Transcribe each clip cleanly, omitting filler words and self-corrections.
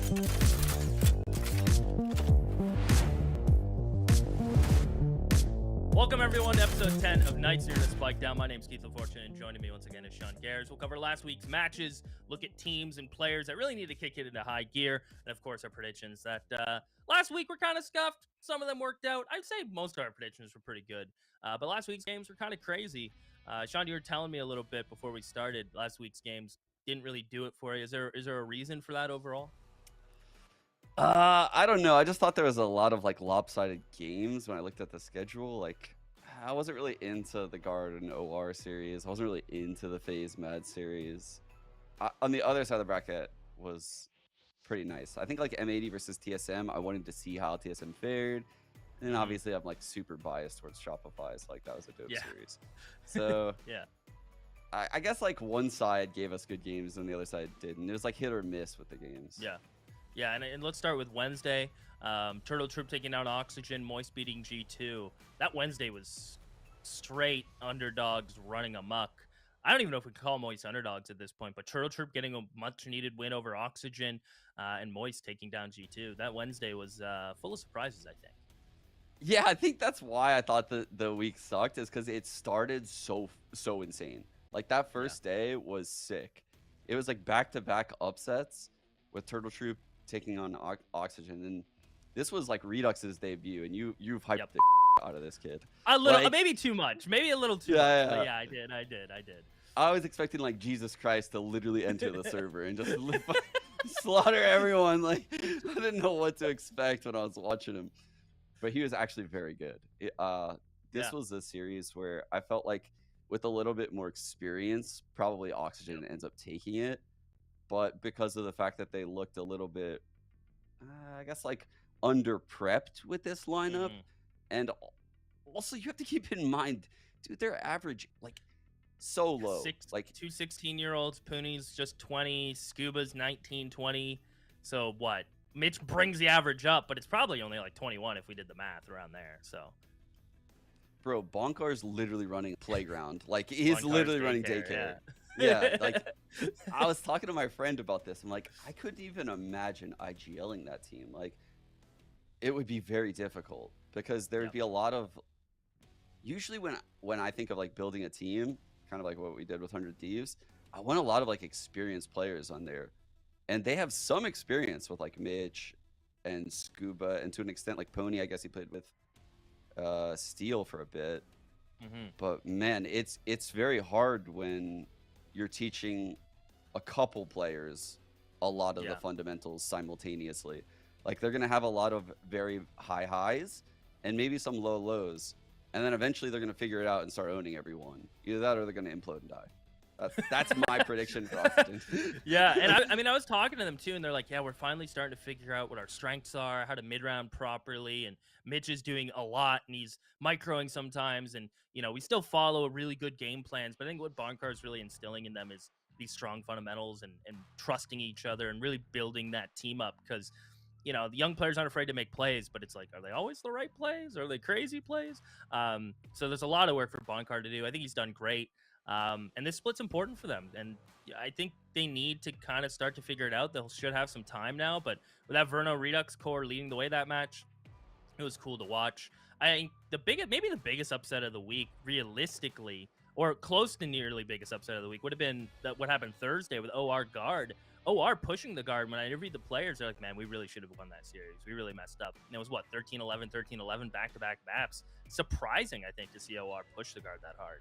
Welcome everyone to episode 10 of Nights Here to Spike Down. My name's Keith LaFortune, and joining me once again is Sean Gares. We'll cover last week's matches, look at teams and players that really need to kick it into high gear, and of course our predictions that last week were kind of scuffed. Some of them worked out. I'd say most of our predictions were pretty good, but last week's games were kind of crazy. Sean, you were telling me a little bit before we started. Last week's games didn't really do it for you. Is there a reason for that overall? I don't know. I just thought there was a lot of like lopsided games when I looked at the schedule. Like, I wasn't really into the Guard and OR series. I wasn't really into the FaZe Mad series. On the other side of the bracket was pretty nice. I think like M80 versus TSM, I wanted to see how TSM fared. And obviously I'm like super biased towards Shopify, so like that was a dope series. So yeah. I guess like one side gave us good games and the other side didn't. It was like hit or miss with the games. Yeah, and let's start with Wednesday. Turtle Troop taking down Oxygen, Moist beating G2. That Wednesday was straight underdogs running amok. I don't even know if we can call Moist underdogs at this point, but Turtle Troop getting a much-needed win over Oxygen, and Moist taking down G2. That Wednesday was full of surprises, I think. Yeah, I think that's why I thought the week sucked, is because it started so insane. Like that first day was sick. It was like back-to-back upsets with Turtle Troop taking on Oxygen, and this was like Redux's debut, and you've hyped the out of this kid. A little, like, maybe too much, maybe a little too much. But yeah, I did. I was expecting like Jesus Christ to literally enter the server and just slaughter everyone. Like, I didn't know what to expect when I was watching him, but he was actually very good. This was a series where I felt like with a little bit more experience, probably Oxygen ends up taking it. But because of the fact that they looked a little bit, I guess, like under prepped with this lineup, and also you have to keep in mind, dude, their average like so low. Like two 16-year-olds, Pooney's just 20, Scuba's 19, 20. So what? Mitch brings the average up, but it's probably only like 21 if we did the math around there. So, bro, Bonkar's literally running a playground. Like he's literally running daycare. Yeah, like I was talking to my friend about this. I'm like, I couldn't even imagine IGLing that team. Like, it would be very difficult because there would be a lot of. Usually, when I think of like building a team, kind of like what we did with 100 Thieves, I want a lot of like experienced players on there, and they have some experience with like Mitch and Scuba, and to an extent like Pony. I guess he played with Steel for a bit, but man, it's very hard when you're teaching a couple players a lot of the fundamentals simultaneously. Like they're going to have a lot of very high highs and maybe some low lows. And then eventually they're going to figure it out and start owning everyone. Either that or they're going to implode and die. That's my prediction for Oxygen. Yeah, and I mean, I was talking to them too, and they're like, yeah, we're finally starting to figure out what our strengths are, how to mid-round properly, and Mitch is doing a lot, and he's microing sometimes, and, you know, we still follow really good game plans, but I think what Bonkar is really instilling in them is these strong fundamentals and trusting each other and really building that team up, because, you know, the young players aren't afraid to make plays, but it's like, are they always the right plays? Are they crazy plays? So there's a lot of work for Bonkar to do. I think he's done great. And this split's important for them, and I think they need to kind of start to figure it out. They should have some time now, but with that Verno Redux core leading the way that match, it was cool to watch. I think maybe the biggest upset of the week, realistically, or close to nearly biggest upset of the week, would have been what happened Thursday with OR Guard. OR pushing the Guard. When I interviewed the players, they're like, man, we really should have won that series. We really messed up. And it was, what, 13-11, 13-11, back-to-back maps. Surprising, I think, to see OR push the Guard that hard.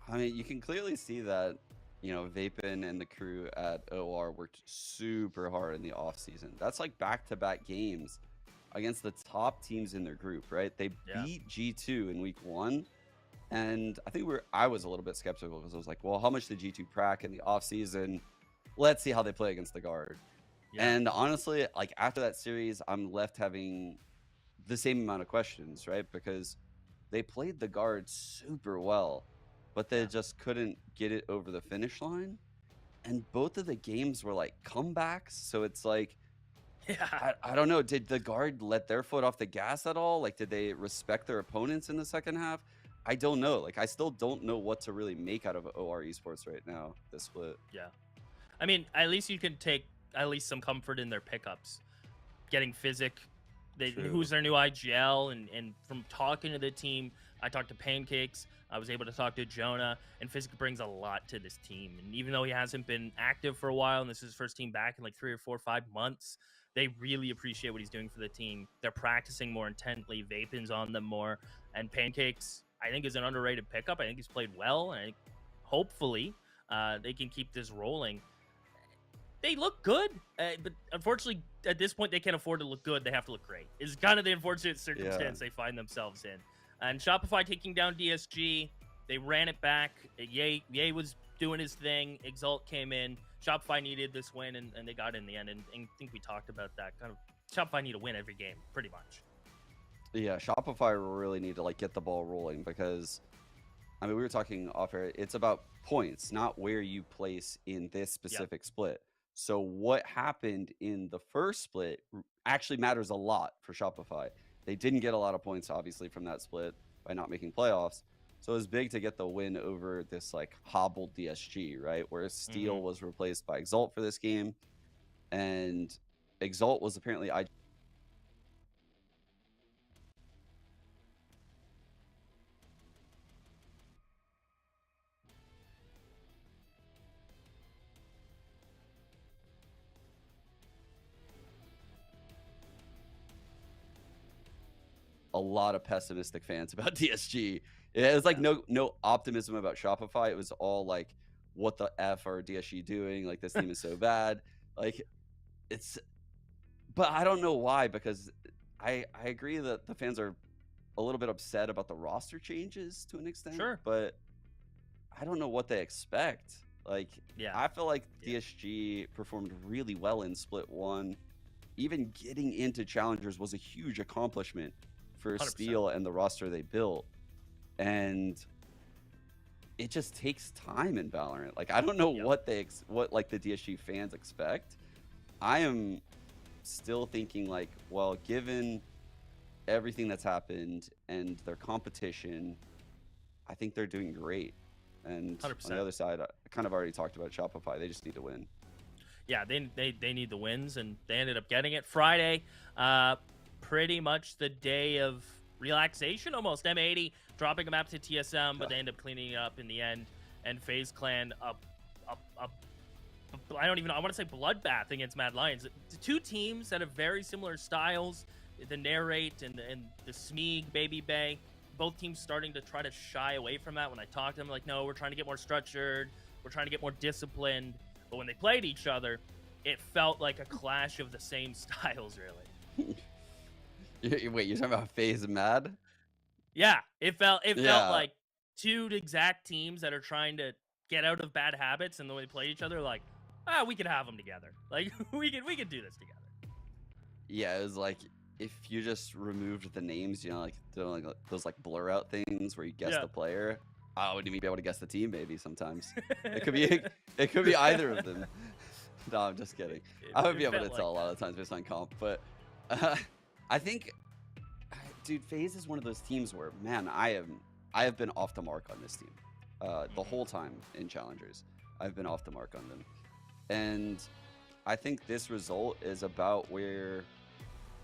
I mean, you can clearly see that, you know, Vapin and the crew at OR worked super hard in the off season. That's like back-to-back games against the top teams in their group, right? They beat G2 in week 1, and I think I was a little bit skeptical because I was like, well, how much did G2 prac in the off season? Let's see how they play against the Guard. And honestly, like after that series, I'm left having the same amount of questions, right? Because they played the Guard super well, but they just couldn't get it over the finish line. And both of the games were like comebacks. So it's like, I don't know. Did the Guard let their foot off the gas at all? Like, did they respect their opponents in the second half? I don't know. Like, I still don't know what to really make out of OR Esports right now, this split. Yeah. I mean, at least you can take at least some comfort in their pickups. Getting Physic, True. who's their new IGL, and from talking to the team, I talked to Pancakes, I was able to talk to Jonah, and Physic brings a lot to this team. And even though he hasn't been active for a while, and this is his first team back in like 3 or 4 or 5 months, they really appreciate what he's doing for the team. They're practicing more intently, Vapin's on them more, and Pancakes, I think, is an underrated pickup. I think he's played well, and I think hopefully they can keep this rolling. They look good, but unfortunately, at this point, they can't afford to look good. They have to look great. It's kind of the unfortunate circumstance they find themselves in. And Shopify taking down DSG, they ran it back. Ye was doing his thing. Exalt came in. Shopify needed this win, and they got it in the end. And I think we talked about that. Kind of Shopify need to win every game, pretty much. Yeah, Shopify really need to like get the ball rolling because, I mean, we were talking off air. It's about points, not where you place in this specific split. So what happened in the first split actually matters a lot for Shopify. They didn't get a lot of points, obviously, from that split by not making playoffs. So it was big to get the win over this like hobbled DSG, right? Where Steel was replaced by Exalt for this game. And Exalt was apparently a lot of pessimistic fans about DSG. It was like no optimism about Shopify. It was all like, what the F are DSG doing? Like, this team is so bad. Like, it's, but I don't know why, because I agree that the fans are a little bit upset about the roster changes to an extent. Sure. But I don't know what they expect. Like, I feel like DSG performed really well in split 1. Even getting into challengers was a huge accomplishment for 100%. Steel and the roster they built, and it just takes time in Valorant. Like, I don't know what like the DSG fans expect. I am still thinking like, well, given everything that's happened and their competition, I think they're doing great. And 100%. On the other side, I kind of already talked about Shopify. They just need to win. Yeah, they need the wins, and they ended up getting it Friday. Pretty much the day of relaxation, almost. M80 dropping a map to TSM, but they end up cleaning it up in the end. And FaZe Clan I don't even know, I want to say bloodbath against Mad Lions. The two teams that have very similar styles, the Narrate and the Smeeg Baby Bay. Both teams starting to try to shy away from that. When I talk to them, like, no, we're trying to get more structured, we're trying to get more disciplined. But when they played each other, it felt like a clash of the same styles, really. Wait, you're talking about FaZe and Mad? Yeah, it felt like two exact teams that are trying to get out of bad habits, and when they play each other, like, we could have them together. Like, we could do this together. Yeah, it was like, if you just removed the names, you know, like those like blur out things where you guess the player, I wouldn't even be able to guess the team. Maybe sometimes it could be either of them. No, I'm just kidding. I would be able to tell a lot of times based on comp, but I think, dude, FaZe is one of those teams where, man, I have been off the mark on this team the whole time in challengers. I've been off the mark on them, and I think this result is about where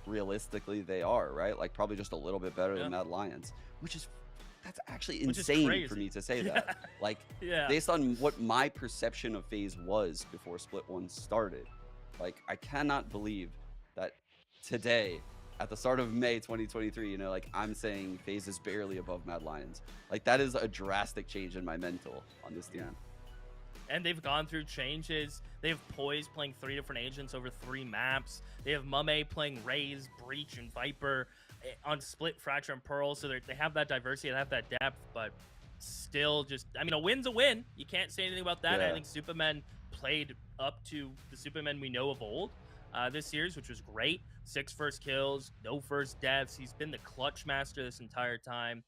realistically they are, right? Like, probably just a little bit better than Mad Lions, that's actually insane for me to say that. Like, based on what my perception of FaZe was before split 1 started, like, I cannot believe that today, at the start of May 2023, you know, like, I'm saying FaZe is barely above Mad Lions. Like, that is a drastic change in my mental on this team. And they've gone through changes. They have Poise playing 3 different agents over 3 maps. They have Mame playing Raze, Breach, and Viper on Split, Fracture, and Pearl. So they have that diversity, they have that depth, but still just, I mean, a win's a win. You can't say anything about that. I think Superman played up to the Superman we know of old this series, which was great. 6 first kills, no first deaths. He's been the clutch master this entire time.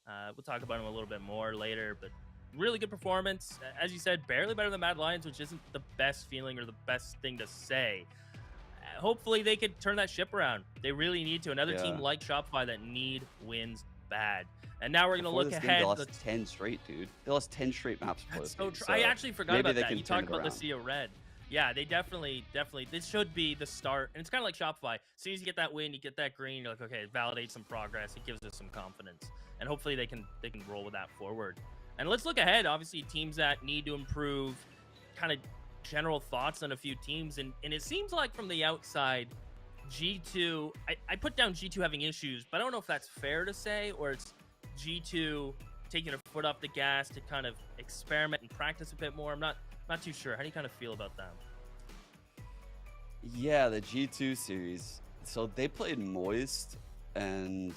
We'll talk about him a little bit more later, but really good performance. As you said, barely better than Mad Lions, which isn't the best feeling or the best thing to say. Hopefully they could turn that ship around. They really need to. Another team like Shopify that need wins bad. And now we're going to look ahead. They lost 10 straight, dude. They lost 10 straight maps before this game. I actually forgot about that. You talked about the Sea of Red. Yeah, they definitely. This should be the start, and it's kind of like Shopify. As soon as you get that win, you get that green, you're like, okay, it validates some progress. It gives us some confidence, and hopefully they can roll with that forward. And let's look ahead. Obviously, teams that need to improve. Kind of general thoughts on a few teams, and it seems like from the outside, G2. I put down G2 having issues, but I don't know if that's fair to say, or it's G2 taking a foot off the gas to kind of experiment and practice a bit more. I'm not too sure. How do you kind of feel about that? Yeah, the G2 series. So they played Moist, and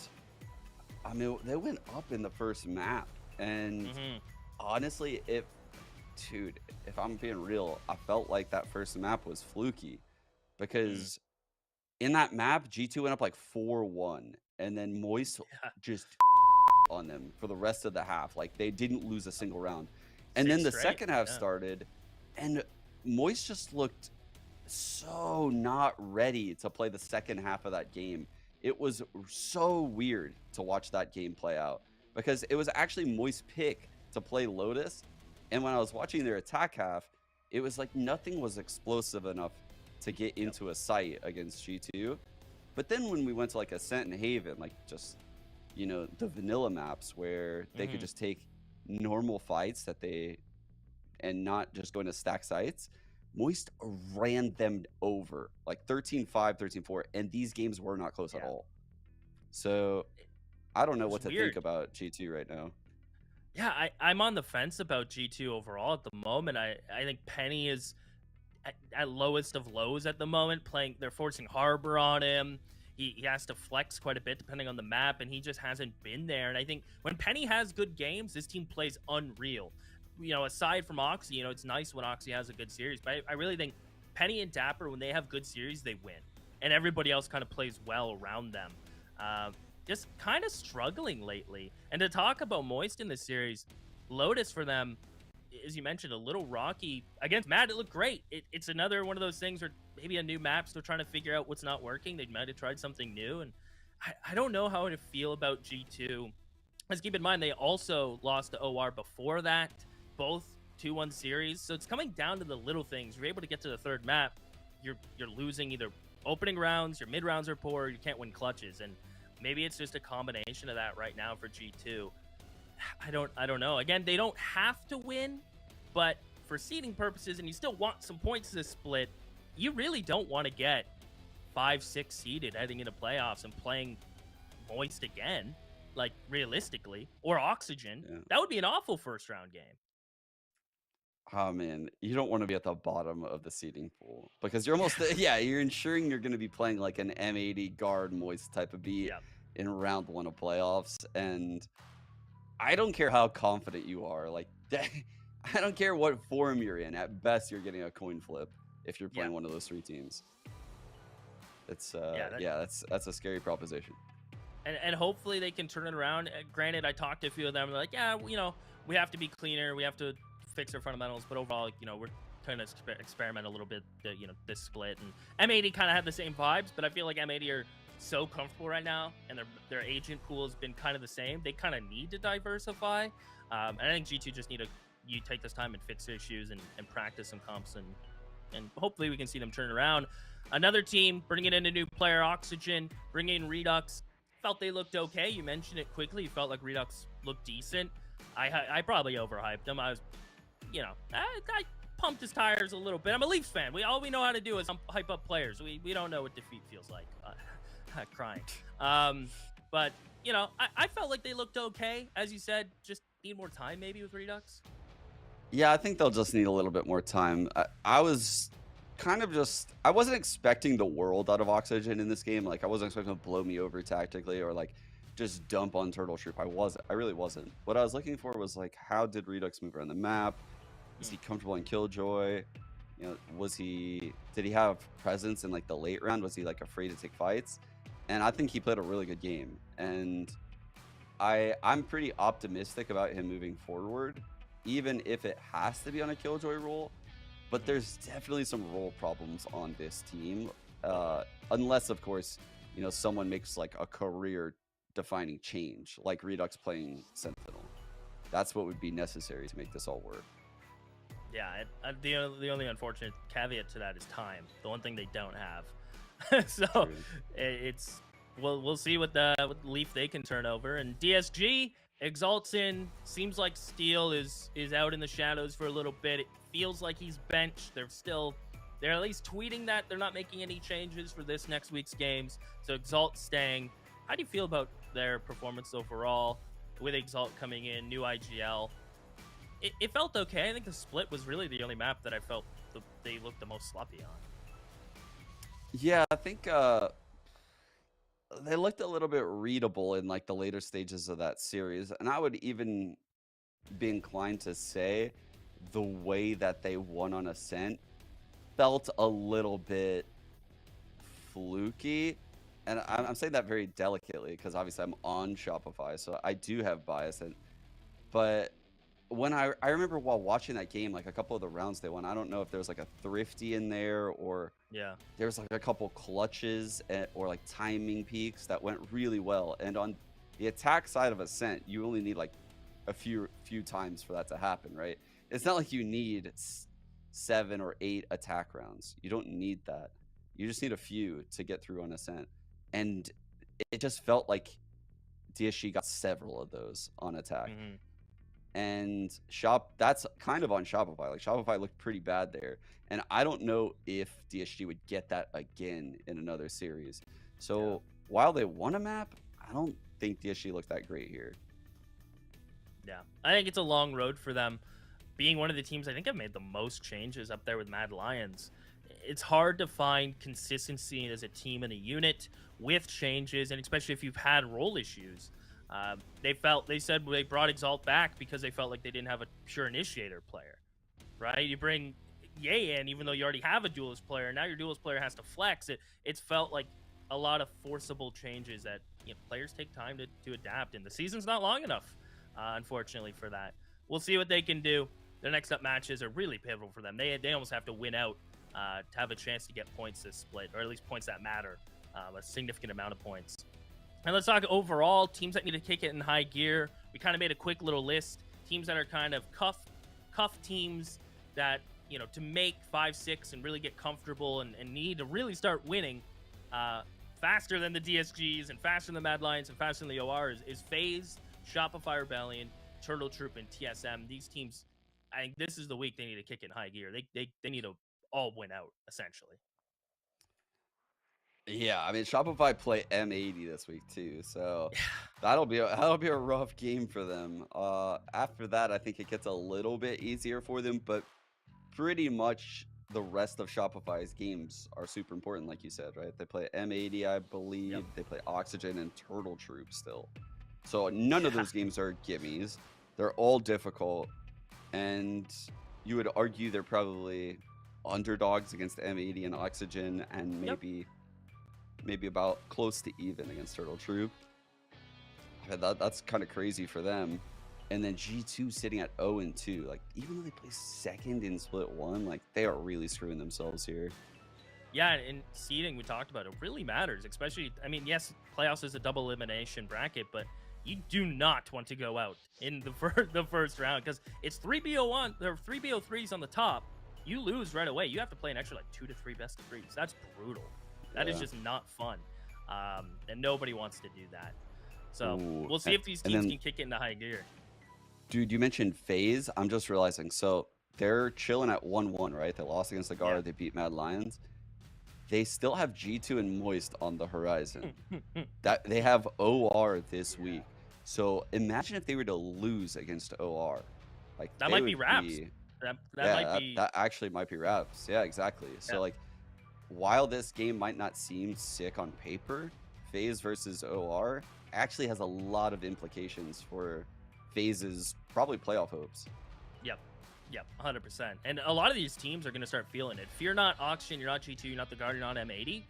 I mean, they went up in the first map. And honestly, dude, if I'm being real, I felt like that first map was fluky because in that map, G2 went up like 4-1, and then Moist just on them for the rest of the half. Like, they didn't lose a single round. And then the second half started, and Moist just looked so not ready to play the second half of that game. It was so weird to watch that game play out because it was actually Moist's pick to play Lotus. And when I was watching their attack half, it was like nothing was explosive enough to get into a site against G2. But then when we went to like Ascent and Haven, like just, you know, the vanilla maps where they could just take normal fights and not just going to stack sites, Moist ran them over like 13-5, 13-4, and these games were not close at all. So I don't know what to think about G2 right now. Yeah, I'm on the fence about G2 overall at the moment. I think Penny is at lowest of lows at the moment. They're forcing Harbor on him. He has to flex quite a bit depending on the map, and he just hasn't been there. And I think when Penny has good games, this team plays unreal. You know, aside from Oxy, you know, it's nice when Oxy has a good series, but I really think Penny and Dapper, when they have good series, they win. And everybody else kind of plays well around them. Just kind of struggling lately. And to talk about Moist in this series, Lotus for them, as you mentioned, a little rocky. Against Mad, it looked great. It's another one of those things where maybe a new map, still trying to figure out what's not working. They might have tried something new. And I don't know how to feel about G2. Let's keep in mind, they also lost to OR before that. Both 2-1 series. So it's coming down to the little things. You're able to get to the third map. You're losing either opening rounds, your mid rounds are poor, you can't win clutches. And maybe it's just a combination of that right now for G2. I don't know. Again, they don't have to win, but for seeding purposes, and you still want some points to split, you really don't want to get 5-6 seeded heading into playoffs and playing Moist again, like realistically, or Oxygen. Yeah. That would be an awful first round game. Oh man, you don't want to be at the bottom of the seeding pool because you're almost you're ensuring you're going to be playing like an M80 guard Moist type of beat in round 1 of playoffs. And I don't care how confident you are, like I don't care what form you're in. At best, you're getting a coin flip if you're playing one of those 3 teams. It's that's a scary proposition. And hopefully they can turn it around. Granted, I talked to a few of them. They're like, yeah, you know, we have to be cleaner. We have to fix our fundamentals. But overall, you know, we're trying to experiment a little bit, you know, this split. And M80 kind of had the same vibes, but I feel like M80 are so comfortable right now, and their agent pool has been kind of the same. They kind of need to diversify. And I think G2 just need to take this time and fix their issues and practice some comps, and hopefully we can see them turn around. Another team bringing in a new player, Oxygen, bringing in Redux. Felt they looked okay. You mentioned it quickly. You felt like Redux looked decent. I probably overhyped them. I was, you know, I pumped his tires a little bit. I'm a Leafs fan. All we know how to do is hype up players. We don't know what defeat feels like. Crying. But you know, I felt like they looked okay. As you said, just need more time maybe with Redux. Yeah, I think they'll just need a little bit more time. I was kind of I wasn't expecting the world out of Oxygen in this game. Like, I wasn't expecting to blow me over tactically or like just dump on Turtle Troop. I really wasn't. What I was looking for was like, how did Redux move around the map? Is he comfortable in Killjoy? You know, did he have presence in like the late round? Was he like afraid to take fights? And I think he played a really good game. And I'm pretty optimistic about him moving forward, even if it has to be on a Killjoy role. But there's definitely some role problems on this team, unless, of course, you know, someone makes like a career-defining change, like Redux playing Sentinel. That's what would be necessary to make this all work. Yeah, the only unfortunate caveat to that is time. The one thing they don't have. So True. it's we'll see what the leaf they can turn over. And DSG exalts in. Seems like Steel is out in the shadows for a little bit. It feels like he's benched. They're at least tweeting that they're not making any changes for this next week's games. So Exalt staying. How do you feel about their performance overall with Exalt coming in, new IGL? It felt okay. I think the split was really the only map that I felt they looked the most sloppy on. Yeah, I think they looked a little bit readable in like the later stages of that series, and I would even be inclined to say the way that they won on Ascent felt a little bit fluky. And I'm saying that very delicately because obviously I'm on Shopify, so I do have bias. But when I remember while watching that game, like a couple of the rounds they won, I don't know if there was like a thrifty in there or Yeah, there was like a couple clutches or like timing peaks that went really well. And on the attack side of Ascent, you only need like a few times for that to happen, right? It's not like you need 7 or 8 attack rounds. You don't need that. You just need a few to get through on Ascent. And it just felt like DSG got several of those on attack. Mm-hmm. And that's kind of on Shopify. Like Shopify looked pretty bad there. And I don't know if DSG would get that again in another series. So while they won a map, I don't think DSG looked that great here. Yeah, I think it's a long road for them. Being one of the teams I think have made the most changes up there with Mad Lions. It's hard to find consistency as a team and a unit with changes, and especially if you've had role issues. They said they brought Exalt back because they felt like they didn't have a pure initiator player, right? You bring Ye in, even though you already have a duelist player. Now your duelist player has to flex. It's felt like a lot of forcible changes that players take time to adapt, and the season's not long enough, unfortunately, for that. We'll see what they can do. Their next up matches are really pivotal for them. They almost have to win out to have a chance to get points this split, or at least points that matter, a significant amount of points. And let's talk overall teams that need to kick it in high gear. We kind of made a quick little list. Teams that are kind of cuff teams that, to make 5-6 and really get comfortable and need to really start winning faster than the DSGs and faster than the Mad Lions and faster than the ORs is FaZe, Shopify Rebellion, Turtle Troop, and TSM. These teams, I think this is the week they need to kick it in high gear. They need to all win out, essentially. Yeah, I mean Shopify play M80 this week too, so that'll be a rough game for them. After that, I think it gets a little bit easier for them, but pretty much the rest of Shopify's games are super important, like you said, right? They play M80, I believe. Yep. They play Oxygen and Turtle Troop still, so none of those games are gimmies. They're all difficult, and you would argue they're probably underdogs against M80 and Oxygen, and maybe about close to even against Turtle Troop. That's kind of crazy for them. And then G2 sitting at 0-2. Like, even though they play second in Split 1, like, they are really screwing themselves here. Yeah, and seeding, we talked about, it really matters. Especially, I mean, yes, playoffs is a double elimination bracket, but you do not want to go out in the first round because it's 3BO1. There are 3BO3s on the top. You lose right away. You have to play an extra, 2 to 3 best of 3s. That's brutal. That is just not fun, and nobody wants to do that. So we'll see if these teams can kick it into high gear. Dude, you mentioned FaZe. I'm just realizing. So they're chilling at 1-1, right? They lost against the Guard. Yeah. They beat Mad Lions. They still have G2 and Moist on the horizon. That they have OR this week. So imagine if they were to lose against OR. Like that might be Raps. That actually might be Raps. Yeah, exactly. So while this game might not seem sick on paper, FaZe versus OR actually has a lot of implications for FaZe's probably playoff hopes. Yep, 100%. And a lot of these teams are going to start feeling it. If you're not Oxygen, you're not G2, you're not the Guard, you're not M80,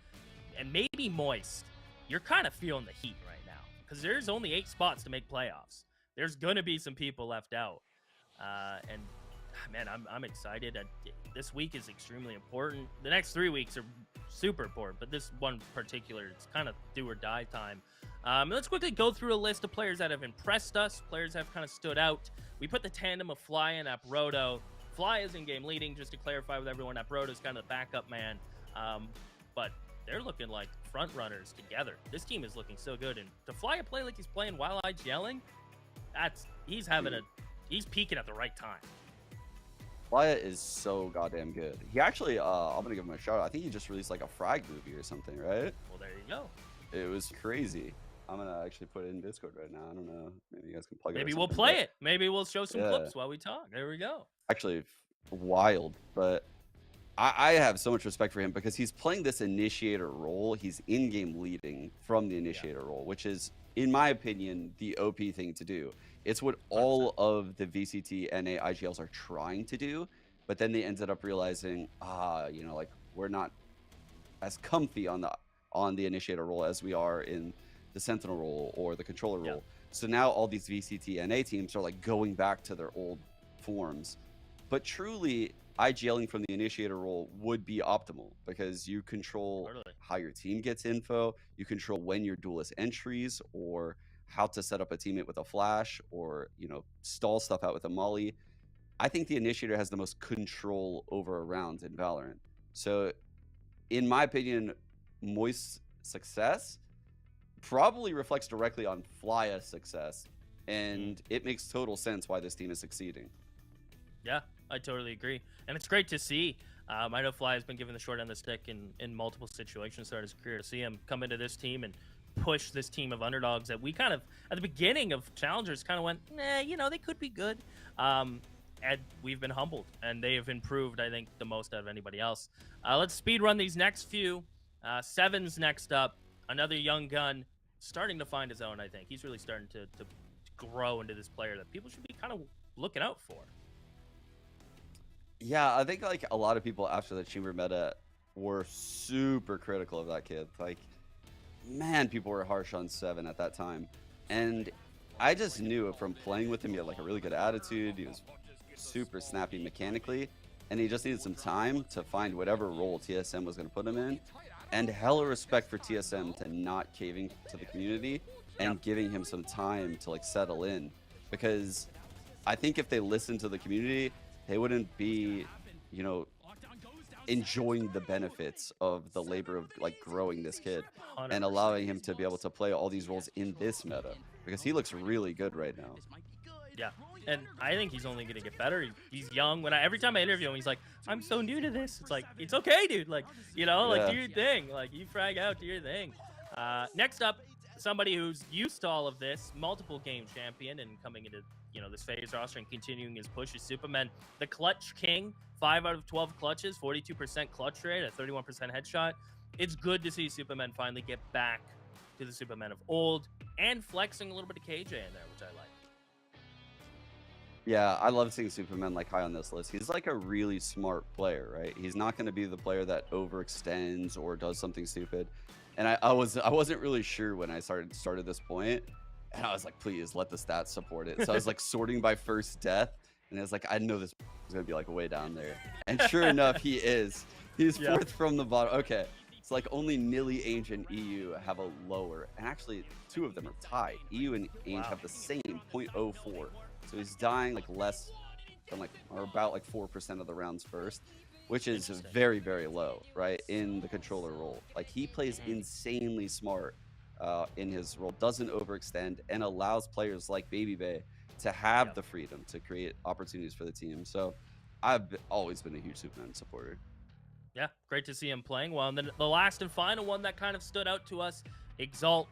and maybe Moist, you're kind of feeling the heat right now because there's only 8 spots to make playoffs. There's going to be some people left out. And man, I'm excited. This week is extremely important. The next 3 weeks are super important, but this one particular, it's kind of do or die time. Let's quickly go through a list of players that have impressed us, players that have kind of stood out. We put the tandem of Fly and Aprodo Fly is in-game leading, just to clarify with everyone, that Broda's kind of the backup man. But they're looking like front runners together. This team is looking so good. And to Fly a play like he's playing while IGLing, he's peaking at the right time. Flya is so goddamn good. He actually, I'm gonna give him a shout out. I think he just released like a frag movie or something, right? Well, there you go. It was crazy. I'm gonna actually put it in Discord right now. I don't know. Maybe you guys can plug it. Maybe we'll play it. Maybe we'll show some clips while we talk. There we go. Actually, wild. But I have so much respect for him because he's playing this initiator role. He's in-game leading from the initiator role, which is, in my opinion, the OP thing to do. It's what all of the VCT, NA, IGLs are trying to do, but then they ended up realizing, you know, like we're not as comfy on the initiator role as we are in the sentinel role or the controller role. So now all these VCT, NA teams are like going back to their old forms. But truly, IGLing from the initiator role would be optimal because you control how your team gets info, you control when your duelist entries, or how to set up a teammate with a flash, or, you know, stall stuff out with a molly. I think the initiator has the most control over a round in Valorant. So in my opinion, Moist's success probably reflects directly on Flya's success, and it makes total sense why this team is succeeding. Yeah, I totally agree. And it's great to see. I know Fly has been given the short end of the stick in multiple situations throughout his career. To see him come into this team and push this team of underdogs that we kind of, at the beginning of Challengers, kind of went, nah, you know, they could be good. And we've been humbled, and they have improved, I think, the most out of anybody else. Let's speed run these next few. Seven's next up. Another young gun, starting to find his own, I think. He's really starting to grow into this player that people should be kind of looking out for. Yeah, I think like a lot of people after the Chamber meta were super critical of that kid. Like, man, people were harsh on Seven at that time. And I just knew from playing with him, he had like a really good attitude. He was super snappy mechanically, and he just needed some time to find whatever role TSM was going to put him in. And hella respect for TSM to not caving to the community and giving him some time to like settle in, because I think if they listened to the community, they wouldn't be, you know, enjoying the benefits of the labor of like growing this kid 100%. And allowing him to be able to play all these roles in this meta, because he looks really good right now. Yeah, and I think he's only going to get better. He's young. Every time I interview him, he's like, I'm so new to this. It's like, it's okay, dude. Like, you know, like, do your thing. Like, you frag out, do your thing. Next up, somebody who's used to all of this, multiple game champion, and coming into, you know, this phase roster and continuing his push is Superman, the clutch king. 5 out of 12 clutches, 42% clutch rate, a 31% headshot. It's good to see Superman finally get back to the Superman of old and flexing a little bit of KJ in there, which I like. Yeah, I love seeing Superman like high on this list. He's like a really smart player, right? He's not going to be the player that overextends or does something stupid. And I wasn't really sure when I started this point, and I was like, please let the stats support it. So I was like sorting by first death, and I was like, I know this is gonna be like way down there. And sure enough, he is. He's fourth from the bottom. Okay, it's like only Nilly, Ainge, and EU have a lower, and actually 2 of them are tied. EU and Ainge have the same 0.04. So he's dying like less than like, or about like 4% of the rounds first, which is very, very low, right? In the controller role. Like, he plays insanely smart in his role, doesn't overextend, and allows players like Baby Bay to have the freedom to create opportunities for the team. So I've always been a huge Superman supporter. Yeah, great to see him playing well. And then the last and final one that kind of stood out to us, Exalt.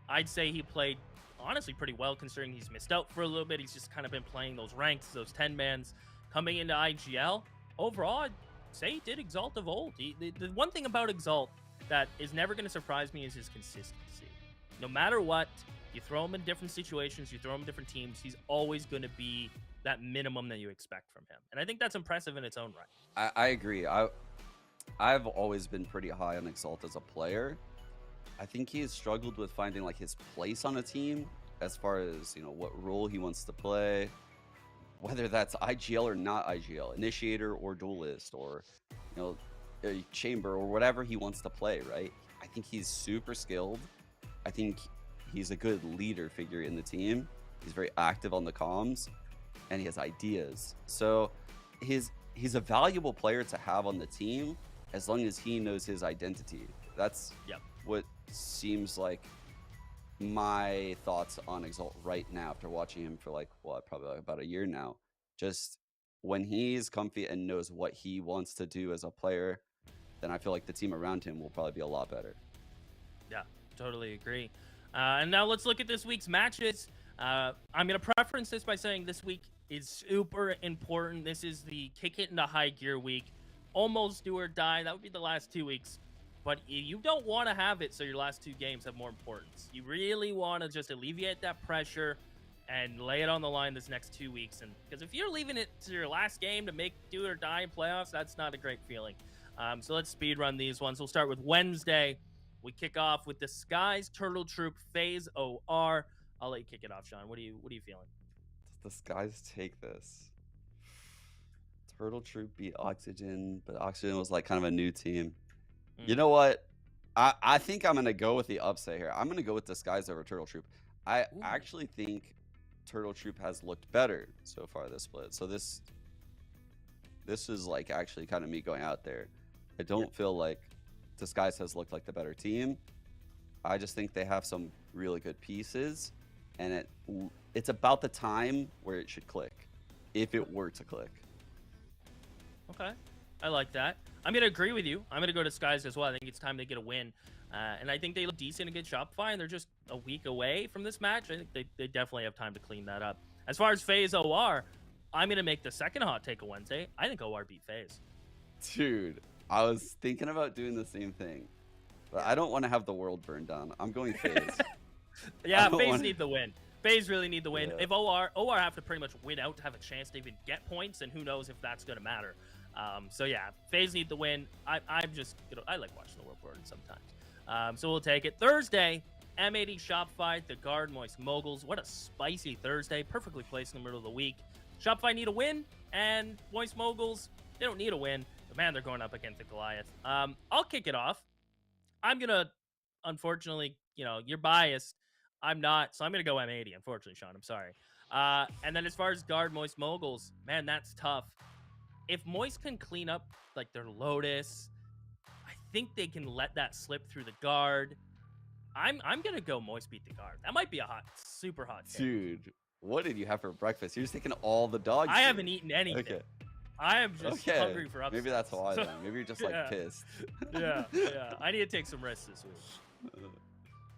I'd say he played honestly pretty well, considering he's missed out for a little bit. He's just kind of been playing those ranks, those 10-mans coming into IGL. Overall, I'd say he did Exalt of old. The one thing about Exalt that is never going to surprise me is his consistency. No matter what, you throw him in different situations, you throw him in different teams, he's always going to be that minimum that you expect from him. And I think that's impressive in its own right. I agree. I've always been pretty high on Exalt as a player. I think he has struggled with finding like his place on a team, as far as, you know, what role he wants to play, whether that's IGL or not IGL, initiator or duelist, or, you know, a chamber, or whatever he wants to play, right? I think he's super skilled. I think he's a good leader figure in the team. He's very active on the comms, and he has ideas. So he's a valuable player to have on the team as long as he knows his identity. That's what seems like my thoughts on Exalt right now after watching him for like probably like about a year now. Just when he's comfy and knows what he wants to do as a player, then I feel like the team around him will probably be a lot better. Yeah, totally agree. And now let's look at this week's matches. I'm going to preference this by saying this week is super important. This is the kick it into high gear week. Almost do or die. That would be the last 2 weeks. But you don't want to have it so your last 2 games have more importance. You really want to just alleviate that pressure and lay it on the line this next 2 weeks. And because if you're leaving it to your last game to make do or die in playoffs, that's not a great feeling. So let's speed run these ones. We'll start with Wednesday. We kick off with Disguise, Turtle Troop, FaZe OR. I'll let you kick it off, Sean. What are you feeling? Does Disguise take this? Turtle Troop beat Oxygen, but Oxygen was like kind of a new team. You know what? I think I'm gonna go with the upset here. I'm gonna go with Disguise over Turtle Troop. I actually think Turtle Troop has looked better so far this split. So this is like actually kind of me going out there. I don't feel like Disguise has looked like the better team. I just think they have some really good pieces, and it's about the time where it should click, if it were to click. Okay, I like that. I'm going to agree with you. I'm going to go Disguise as well. I think it's time to get a win. And I think they look decent against Shopify, and they're just a week away from this match. I think they definitely have time to clean that up. As far as FaZe OR, I'm going to make the second hot take of Wednesday. I think OR beat FaZe. Dude, I was thinking about doing the same thing. But I don't want to have the world burned down. I'm going FaZe. Yeah, FaZe need the win. FaZe really need the win. Yeah. If OR have to pretty much win out to have a chance to even get points, and who knows if that's going to matter. So yeah, FaZe need the win. I like watching the world burn sometimes. So we'll take it. Thursday, M80 Shopify, the Guard, Moist Moguls. What a spicy Thursday. Perfectly placed in the middle of the week. Shopify need a win, and Moist Moguls, they don't need a win. But man, they're going up against the Goliath. I'll kick it off. I'm going to, unfortunately, you're biased. I'm not, so I'm going to go M80, unfortunately, Sean. I'm sorry. And then as far as Guard, Moist Moguls, man, that's tough. If Moist can clean up like their Lotus, I think they can let that slip through the Guard. I'm gonna go Moist beat the Guard. That might be a super hot take. Dude, what did you have for breakfast? You're just taking all the dog I haven't eaten anything. Okay. I am just hungry for upsets. Maybe that's why then. Maybe you're just like pissed. yeah. I need to take some risks this week.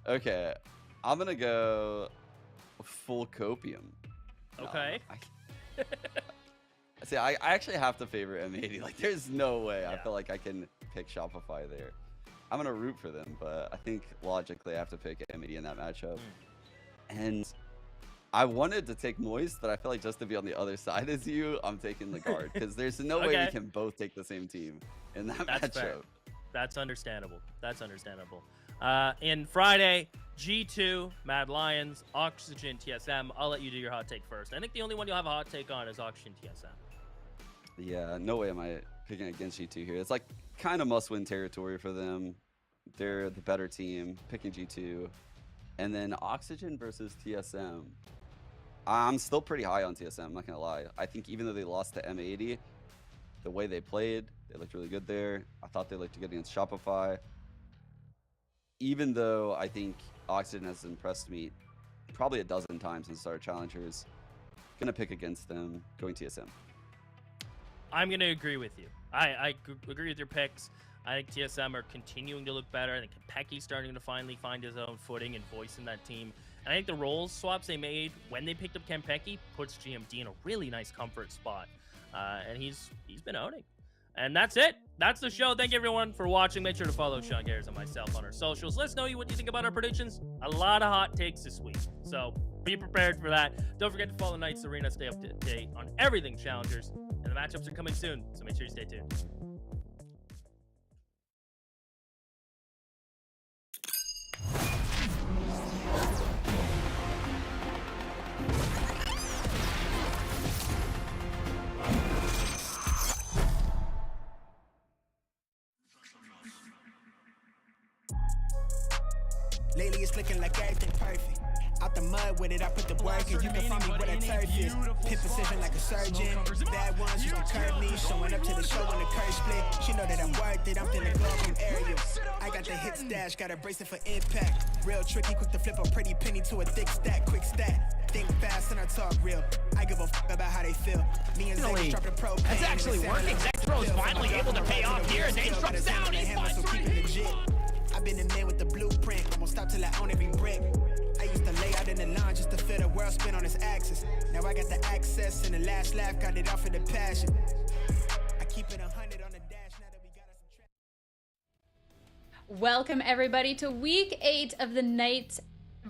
Okay, I'm gonna go full copium. Okay. See, I actually have to favor M80. Like, there's no way. Yeah. I feel like I can pick Shopify there. I'm going to root for them, but I think logically I have to pick M80 in that matchup. And I wanted to take Moist, but I feel like just to be on the other side as you, I'm taking the Guard. Because there's no way we can both take the same team in that matchup. Fair. That's understandable. In Friday, G2, Mad Lions, Oxygen, TSM. I'll let you do your hot take first. I think the only one you'll have a hot take on is Oxygen, TSM. Yeah, no way am I picking against G2 here. It's like kind of must-win territory for them. They're the better team, picking G2. And then Oxygen versus TSM. I'm still pretty high on TSM, I'm not going to lie. I think even though they lost to M80, the way they played, they looked really good there. I thought they looked good against Shopify. Even though I think Oxygen has impressed me probably a dozen times in Star Challengers, going to pick against them, going TSM. I'm going to agree with you. I agree with your picks. I think TSM are continuing to look better. I think Kempecki's starting to finally find his own footing and voice in that team. And I think the roles swaps they made when they picked up Kempecki puts GMD in a really nice comfort spot. And he's been owning. And that's it. That's the show. Thank you, everyone, for watching. Make sure to follow Sean Garrett and myself on our socials. Let us know what you think about our predictions. A lot of hot takes this week. So be prepared for that. Don't forget to follow Knights Arena. Stay up to date on everything Challengers. And the matchups are coming soon. So make sure you stay tuned. Lately it's looking like everything perfect. Out the mud with it, I put the work in. You can find me where the turf is. Pin precision like a surgeon. Bad ones used to curb me. Showing up to the show when the curve split. She know that I'm worth it. I'm finna go from area. I got the hit stash, got a bracelet for impact. Real tricky, quick to flip a pretty penny to a thick stack. Quick stat. Think fast and I talk real. I give a fuck about how they feel. Me and Zach dropped the pro. That's actually working. Zectro is finally able to pay off here. Dane drops down. He's I've been the man with the blueprint. I won't stop till I own every brick. I used to lay out in the line just to feel the world spin on its axis. Now I got the access and the last laugh got it off of the passion. I keep it 100 on the dash now that we got us some track. Welcome everybody to week 8 of the Knights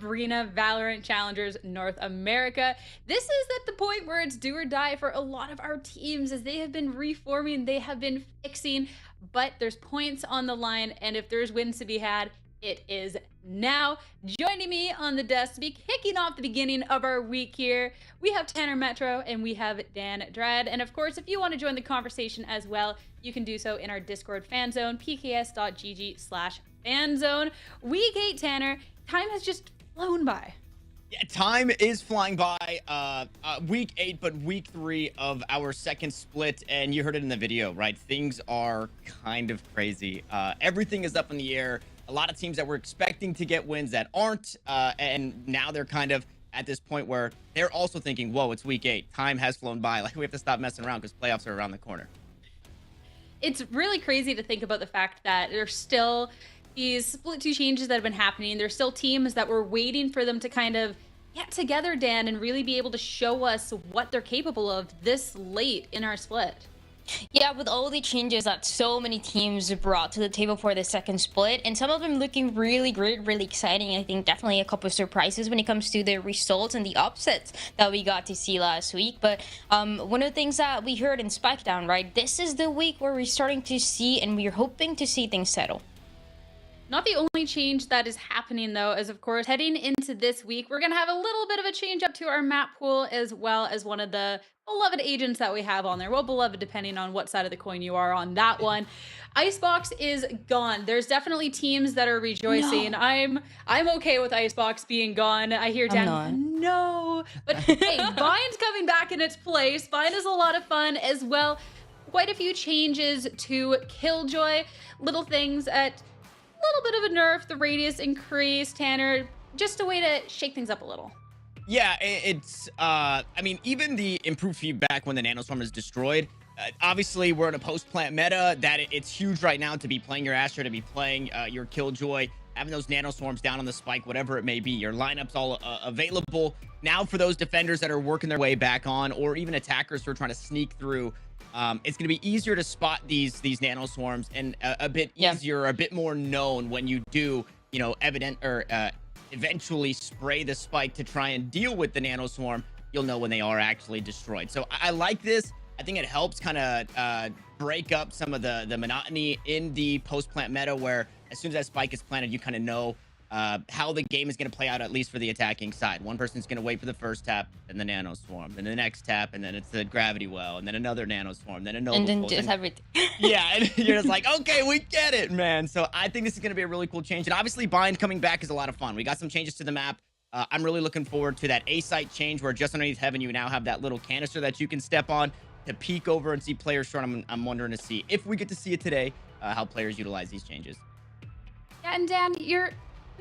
Arena Valorant Challengers North America. This is at the point where it's do or die for a lot of our teams as they have been reforming, they have been fixing, but there's points on the line, and if there's wins to be had, it is now. Joining me on the desk to be kicking off the beginning of our week here, we have Tanner Metro and we have Dan Dread. And of course, if you want to join the conversation as well, you can do so in our Discord fan zone, pks.gg/fanzone. Week 8, Tanner, time has just flown by. Yeah, time is flying by. Week 8, but week 3 of our second split, and you heard it in the video, right? Things are kind of crazy. Everything is up in the air. A lot of teams that were expecting to get wins that aren't, and now they're kind of at this point where they're also thinking, whoa, it's week 8. Time has flown by. Like, we have to stop messing around because playoffs are around the corner. It's really crazy to think about the fact that there's still these split 2 changes that have been happening. There's still teams that we're waiting for them to kind of get together, Dan, and really be able to show us what they're capable of this late in our split. Yeah, with all the changes that so many teams brought to the table for the second split, and some of them looking really great, really exciting. I think definitely a couple of surprises when it comes to the results and the upsets that we got to see last week. But one of the things that we heard in Spike Down, right? This is the week where we're starting to see, and we're hoping to see things settle. Not the only change that is happening, though, is, of course, heading into this week, we're going to have a little bit of a change up to our map pool, as well as one of the beloved agents that we have on there. Well, beloved, depending on what side of the coin you are on that one. Icebox is gone. There's definitely teams that are rejoicing. No. I'm okay with Icebox being gone. I hear Dan, no. But hey, Vine's coming back in its place. Vine is a lot of fun as well. Quite a few changes to Killjoy. Little things at little bit of a nerf, the radius increase, Tanner, just a way to shake things up a little. Yeah, it's I mean, even the improved feedback when the nanoswarm is destroyed, obviously we're in a post-plant meta that it's huge right now to be playing your Asher, to be playing your Killjoy, having those nanoswarms down on the spike, whatever it may be. Your lineup's all available now for those defenders that are working their way back on, or even attackers who are trying to sneak through. It's going to be easier to spot these nanoswarms, and a bit easier, a bit more known when you do, you know, eventually spray the spike to try and deal with the nanoswarm. You'll know when they are actually destroyed. So I like this. I think it helps kind of break up some of the monotony in the post-plant meta, where as soon as that spike is planted, you kind of know how the game is going to play out, at least for the attacking side. One person's going to wait for the first tap, and the nanoswarm, and the next tap, and then it's the gravity well, and then another nanoswarm, then another. And then just everything. Yeah, and you're just like, okay, we get it, man. So I think this is going to be a really cool change. And obviously, Bind coming back is a lot of fun. We got some changes to the map. I'm really looking forward to that A-site change, where just underneath Heaven, you now have that little canister that you can step on to peek over and see players short. I'm wondering to see if we get to see it today, how players utilize these changes. Yeah, and Dan, you're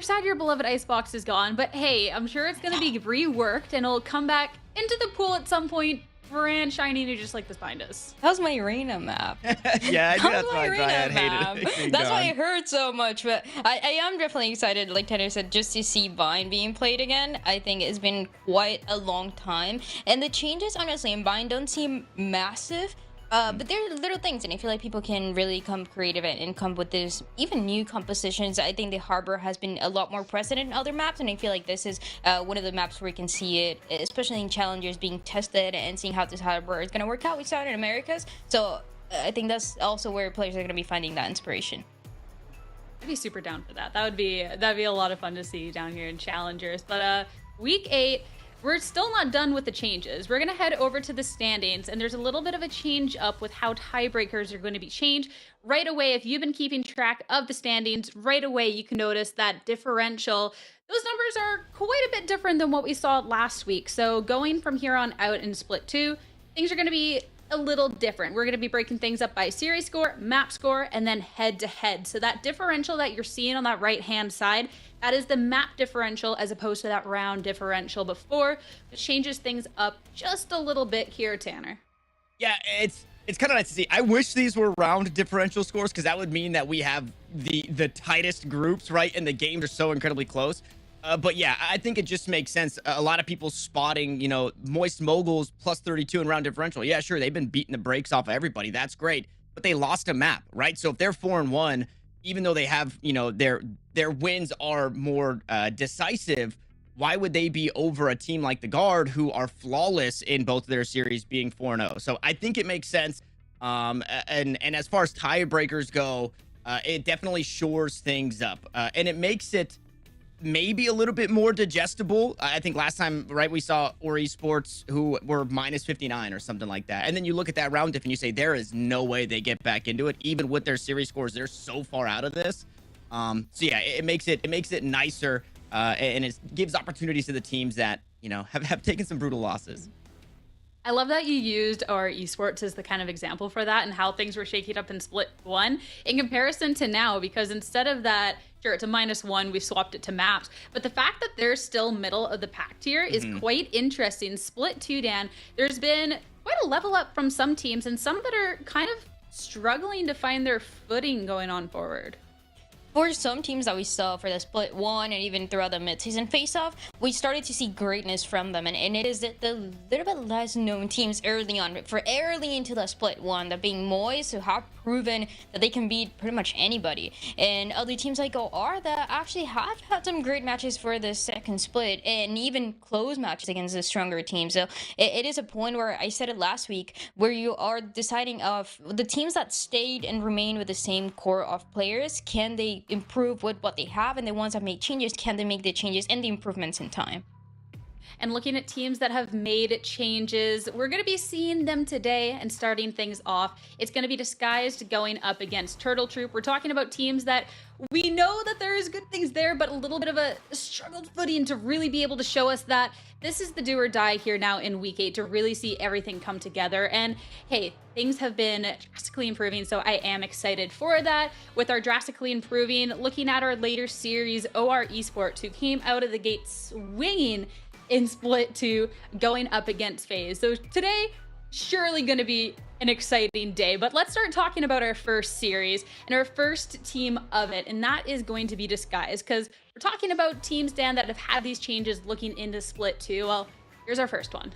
sad your beloved Icebox is gone, but hey, I'm sure it's going to be reworked and it'll come back into the pool at some point, brand shiny new, just like the Spine does. That was my arena map. Yeah, I knew that's why I hated it. That's why it hurt so much, but I am definitely excited, like Tanner said, just to see Vine being played again. I think it's been quite a long time, and the changes, honestly, in Vine don't seem massive, but they're little things, and I feel like people can really come creative and come with this, even new compositions. I think the Harbor has been a lot more present in other maps, and I feel like this is one of the maps where we can see it, especially in Challengers, being tested and seeing how this Harbor is going to work out. We saw it in Americas, so I think that's also where players are going to be finding that inspiration. I'd be super down for that. That'd be a lot of fun to see down here in Challengers. But week 8, we're still not done with the changes. We're going to head over to the standings, and there's a little bit of a change up with how tiebreakers are going to be changed. Right away, if you've been keeping track of the standings, right away you can notice that differential. Those numbers are quite a bit different than what we saw last week. So going from here on out in Split 2, things are going to be a little different. We're going to be breaking things up by series score, map score, and then head-to-head. So that differential that you're seeing on that right-hand side, that is the map differential as opposed to that round differential before, which changes things up just a little bit here, Tanner. Yeah, it's kind of nice to see. I wish these were round differential scores, because that would mean that we have the tightest groups, right? And the games are so incredibly close. But yeah, I think it just makes sense. A lot of people spotting, you know, Moist Moguls plus 32 in round differential. Yeah, sure, they've been beating the brakes off of everybody. That's great. But they lost a map, right? So if they're 4-1, even though they have, you know, their wins are more decisive, why would they be over a team like the Guard, who are flawless in both of their series, being 4-0? So I think it makes sense. And as far as tiebreakers go, it definitely shores things up. And it makes it maybe a little bit more digestible. I think last time, right, we saw Or Esports, who were minus 59 or something like that. And then you look at that round diff and you say, there is no way they get back into it. Even with their series scores, they're so far out of this. So yeah, it makes it nicer. And it gives opportunities to the teams that, you know, have taken some brutal losses. I love that you used our esports as the kind of example for that and how things were shaking up in Split 1 in comparison to now, because instead of that, sure, it's a -1, we swapped it to maps, but the fact that they're still middle of the pack tier is quite interesting. Split 2, Dan, there's been quite a level up from some teams and some that are kind of struggling to find their footing going on forward. For some teams that we saw for the Split 1 and even throughout the mid-season face-off, we started to see greatness from them, and it is the little bit less known teams early on. For early into the Split 1, that being Moist, who have proven that they can beat pretty much anybody, and other teams like OR that actually have had some great matches for the second split, and even close matches against the stronger teams. So it is a point where I said it last week, where you are deciding of the teams that stayed and remain with the same core of players, can they improve with what they have, and the ones that make changes, can they make the changes and the improvements in time? And looking at teams that have made changes, we're going to be seeing them today and starting things off. It's going to be Disguised going up against Turtle Troop. We're talking about teams that we know that there is good things there, but a little bit of a struggled footing to really be able to show us that this is the do or die here now in week 8 to really see everything come together. And hey, things have been drastically improving, so I am excited for that. With our drastically improving, looking at our later series, OR Esports, who came out of the gate swinging in Split 2, going up against FaZe. So today, surely going to be an exciting day, but let's start talking about our first series and our first team of it, and that is going to be Disguised, because we're talking about teams, Dan, that have had these changes looking into Split 2. Well, here's our first one.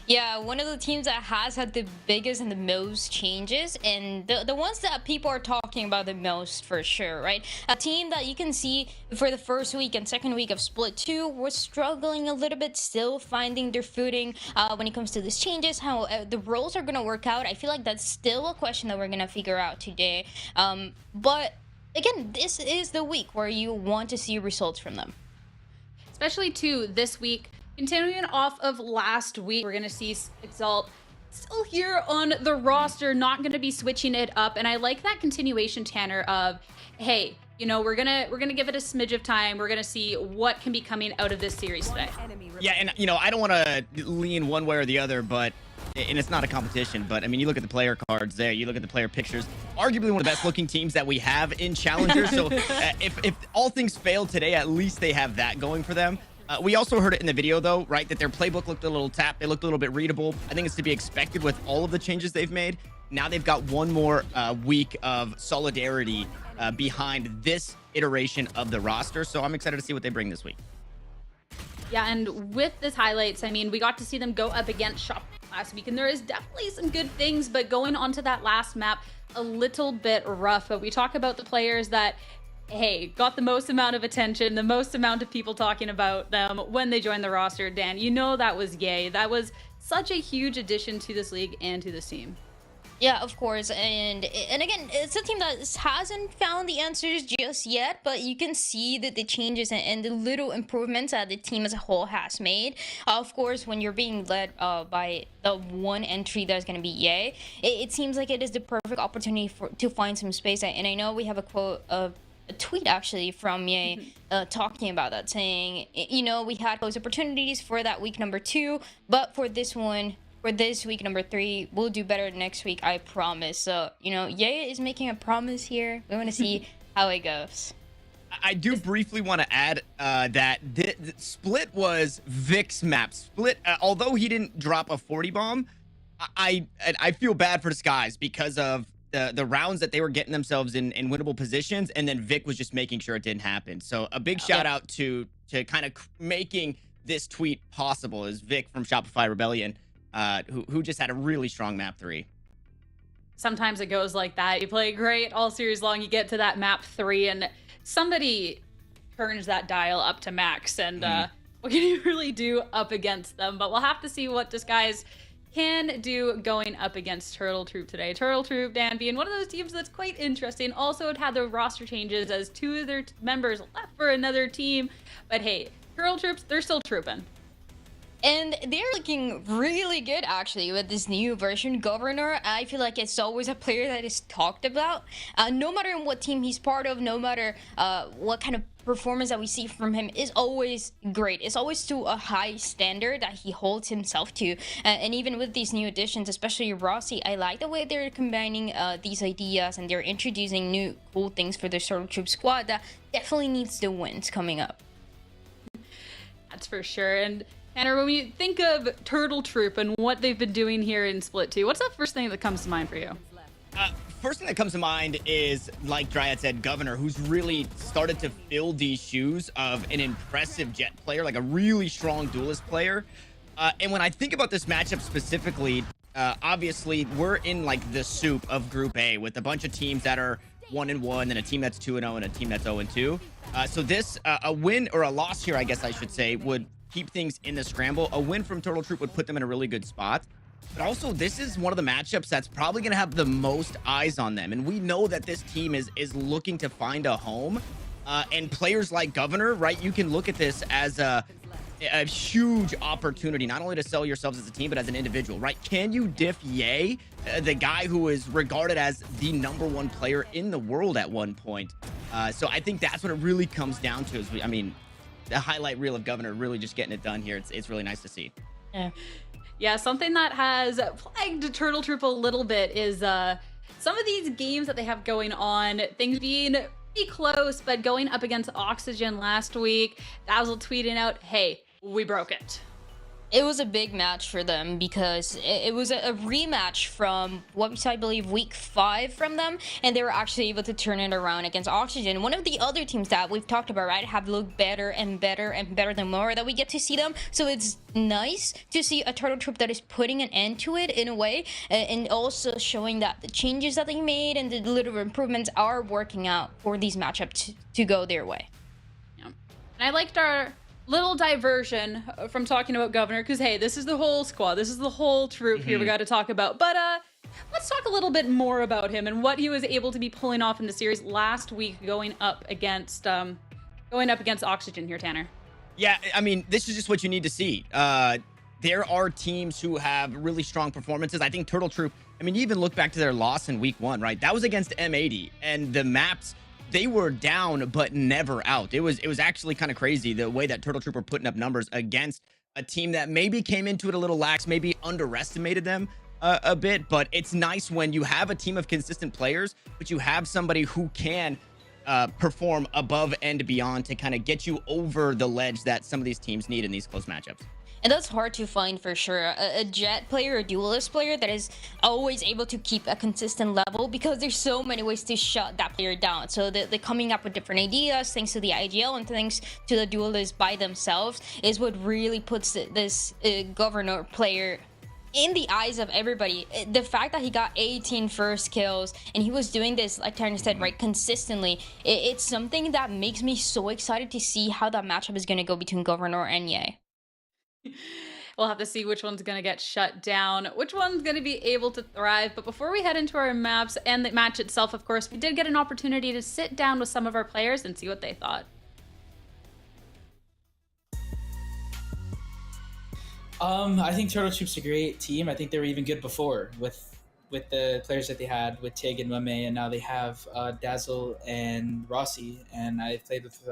Yeah, one of the teams that has had the biggest and the most changes, and the ones that people are talking about the most for sure, right? A team that you can see for the first week and second week of Split 2 was struggling a little bit, still finding their footing when it comes to these changes, how the roles are going to work out. I feel like that's still a question that we're going to figure out today. But again, this is the week where you want to see results from them. Especially too this week. Continuing off of last week, we're going to see Exalt still here on the roster, not going to be switching it up. And I like that continuation, Tanner, of, hey, you know, we're gonna give it a smidge of time. We're going to see what can be coming out of this series today. Yeah, and, you know, I don't want to lean one way or the other, but, and it's not a competition, but, I mean, you look at the player cards there, you look at the player pictures, arguably one of the best looking teams that we have in Challenger. So if all things fail today, at least they have that going for them. We also heard it in the video, though, right, that their playbook looked a little tapped. They looked a little bit readable. I think it's to be expected with all of the changes they've made. Now they've got one more week of solidarity behind this iteration of the roster. So I'm excited to see what they bring this week. Yeah, and with this highlights, I mean, we got to see them go up against Shop last week, and there is definitely some good things, but going on to that last map, a little bit rough. But we talk about the players that, hey, got the most amount of attention, the most amount of people talking about them when they joined the roster. Dan, you know that was Yay. That was such a huge addition to this league and to this team. Yeah, of course, and again, it's a team that hasn't found the answers just yet, but you can see that the changes and the little improvements that the team as a whole has made. Of course, when you're being led by the one entry that's going to be Ye, it seems like it is the perfect opportunity to find some space. And I know we have a quote of a tweet actually from Ye talking about that, saying, you know, we had close opportunities for that week number 2, but for this one. For this week number 3, we'll do better next week, I promise. So, you know, Ye is making a promise here. We want to see how it goes. I do briefly want to add that the Split was Vic's map. Split, although he didn't drop a 40 bomb, I feel bad for the Skies because of the rounds that they were getting themselves in winnable positions, and then Vic was just making sure it didn't happen. So a big shout out to kind of making this tweet possible is Vic from Shopify Rebellion. Who just had a really strong map 3. Sometimes it goes like that. You play great all series long, you get to that map 3, and somebody turns that dial up to max, and what can you really do up against them? But we'll have to see what Disguise can do going up against Turtle Troop today. Turtle Troop, Dan, being one of those teams that's quite interesting. Also, it had the roster changes as 2 of their members left for another team. But hey, Turtle Troops, they're still trooping. And they're looking really good, actually, with this new version. Governor, I feel like it's always a player that is talked about. No matter what team he's part of, no matter what kind of performance that we see from him, is always great. It's always to a high standard that he holds himself to. And even with these new additions, especially Rossi, I like the way they're combining these ideas, and they're introducing new cool things for the Turtle Troop squad that definitely needs the wins coming up. That's for sure. And Tanner, when you think of Turtle Troop and what they've been doing here in Split 2, what's the first thing that comes to mind for you? First thing that comes to mind is, like Dryad said, Governor, who's really started to fill these shoes of an impressive Jet player, like a really strong duelist player. And when I think about this matchup specifically, obviously we're in like the soup of Group A with a bunch of teams that are 1-1, and a team that's 2-0, and a team that's 0-2. So this, a win or a loss here, I guess I should say, would keep things in the scramble. A win from Turtle Troop would put them in a really good spot. But also, this is one of the matchups that's probably going to have the most eyes on them. And we know that this team is looking to find a home. And players like Governor, right, you can look at this as a huge opportunity, not only to sell yourselves as a team, but as an individual, right? Can you diff Ye, the guy who is regarded as the #1 player in the world at one point? So I think that's what it really comes down to. I mean, the highlight reel of Governor really just getting it done here. It's really nice to see. Yeah, something that has plagued Turtle Troop a little bit is some of these games that they have going on, things being pretty close, but going up against Oxygen last week, Dazzle tweeting out, hey, we broke it. It was a big match for them because it was a rematch from what I believe week 5 from them, and they were actually able to turn it around against Oxygen, one of the other teams that we've talked about, right, have looked better and better and better the more that we get to see them. So it's nice to see a Turtle Troop that is putting an end to it in a way, and also showing that the changes that they made and the little improvements are working out for these matchups to go their way. Yeah. And I liked our little diversion from talking about Governor, because hey, this is the whole squad, this is the whole troop here we got to talk about. But let's talk a little bit more about him and what he was able to be pulling off in the series last week, going up against Oxygen here, Tanner. Yeah, I mean, this is just what you need to see. There are teams who have really strong performances. I think Turtle Troop, I mean, you even look back to their loss in week 1, right? That was against M80, and the maps, they were down but never out. It was actually kind of crazy the way that Turtle Troop were putting up numbers against a team that maybe came into it a little lax, maybe underestimated them a bit. But it's nice when you have a team of consistent players, but you have somebody who can perform above and beyond to kind of get you over the ledge that some of these teams need in these close matchups. And that's hard to find for sure. A Jet player, a duelist player that is always able to keep a consistent level, because there's so many ways to shut that player down. So they're coming up with different ideas, thanks to the IGL and thanks to the duelists by themselves, is what really puts this Governor player in the eyes of everybody. The fact that he got 18 first kills and he was doing this, like Taryn said, right, consistently, it's something that makes me so excited to see how that matchup is going to go between Governor and Ye. We'll have to see which one's going to get shut down, which one's going to be able to thrive. But before we head into our maps and the match itself, of course, we did get an opportunity to sit down with some of our players and see what they thought. I think Turtle Troop's a great team. I think they were even good before with the players that they had with Tig and Mame, and now they have Dazzle and Rossi. And I played with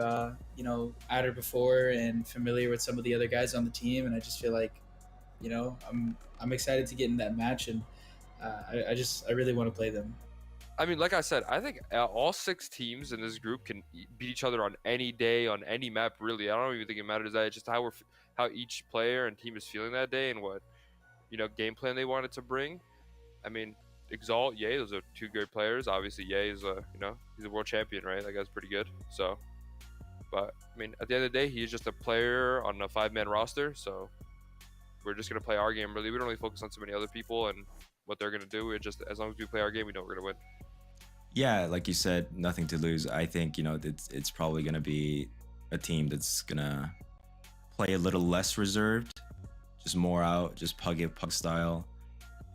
Adder before and familiar with some of the other guys on the team, and I just feel like, I'm excited to get in that match, and I really want to play them. I mean, like I said, I think all 6 teams in this group can beat each other on any day, on any map, really. I don't even think it matters that. It's just how each player and team is feeling that day and what, game plan they wanted to bring. I mean, Exalt, Ye, those are 2 great players. Obviously, Ye is he's a world champion, right? That guy's pretty good. So, but I mean, at the end of the day, he's just a player on a 5-man roster. So we're just gonna play our game. Really, we don't really focus on so many other people and what they're gonna do. We're just, as long as we play our game, we know we're gonna win. Yeah, like you said, nothing to lose. I think it's probably gonna be a team that's gonna play a little less reserved, just more out, just pug style,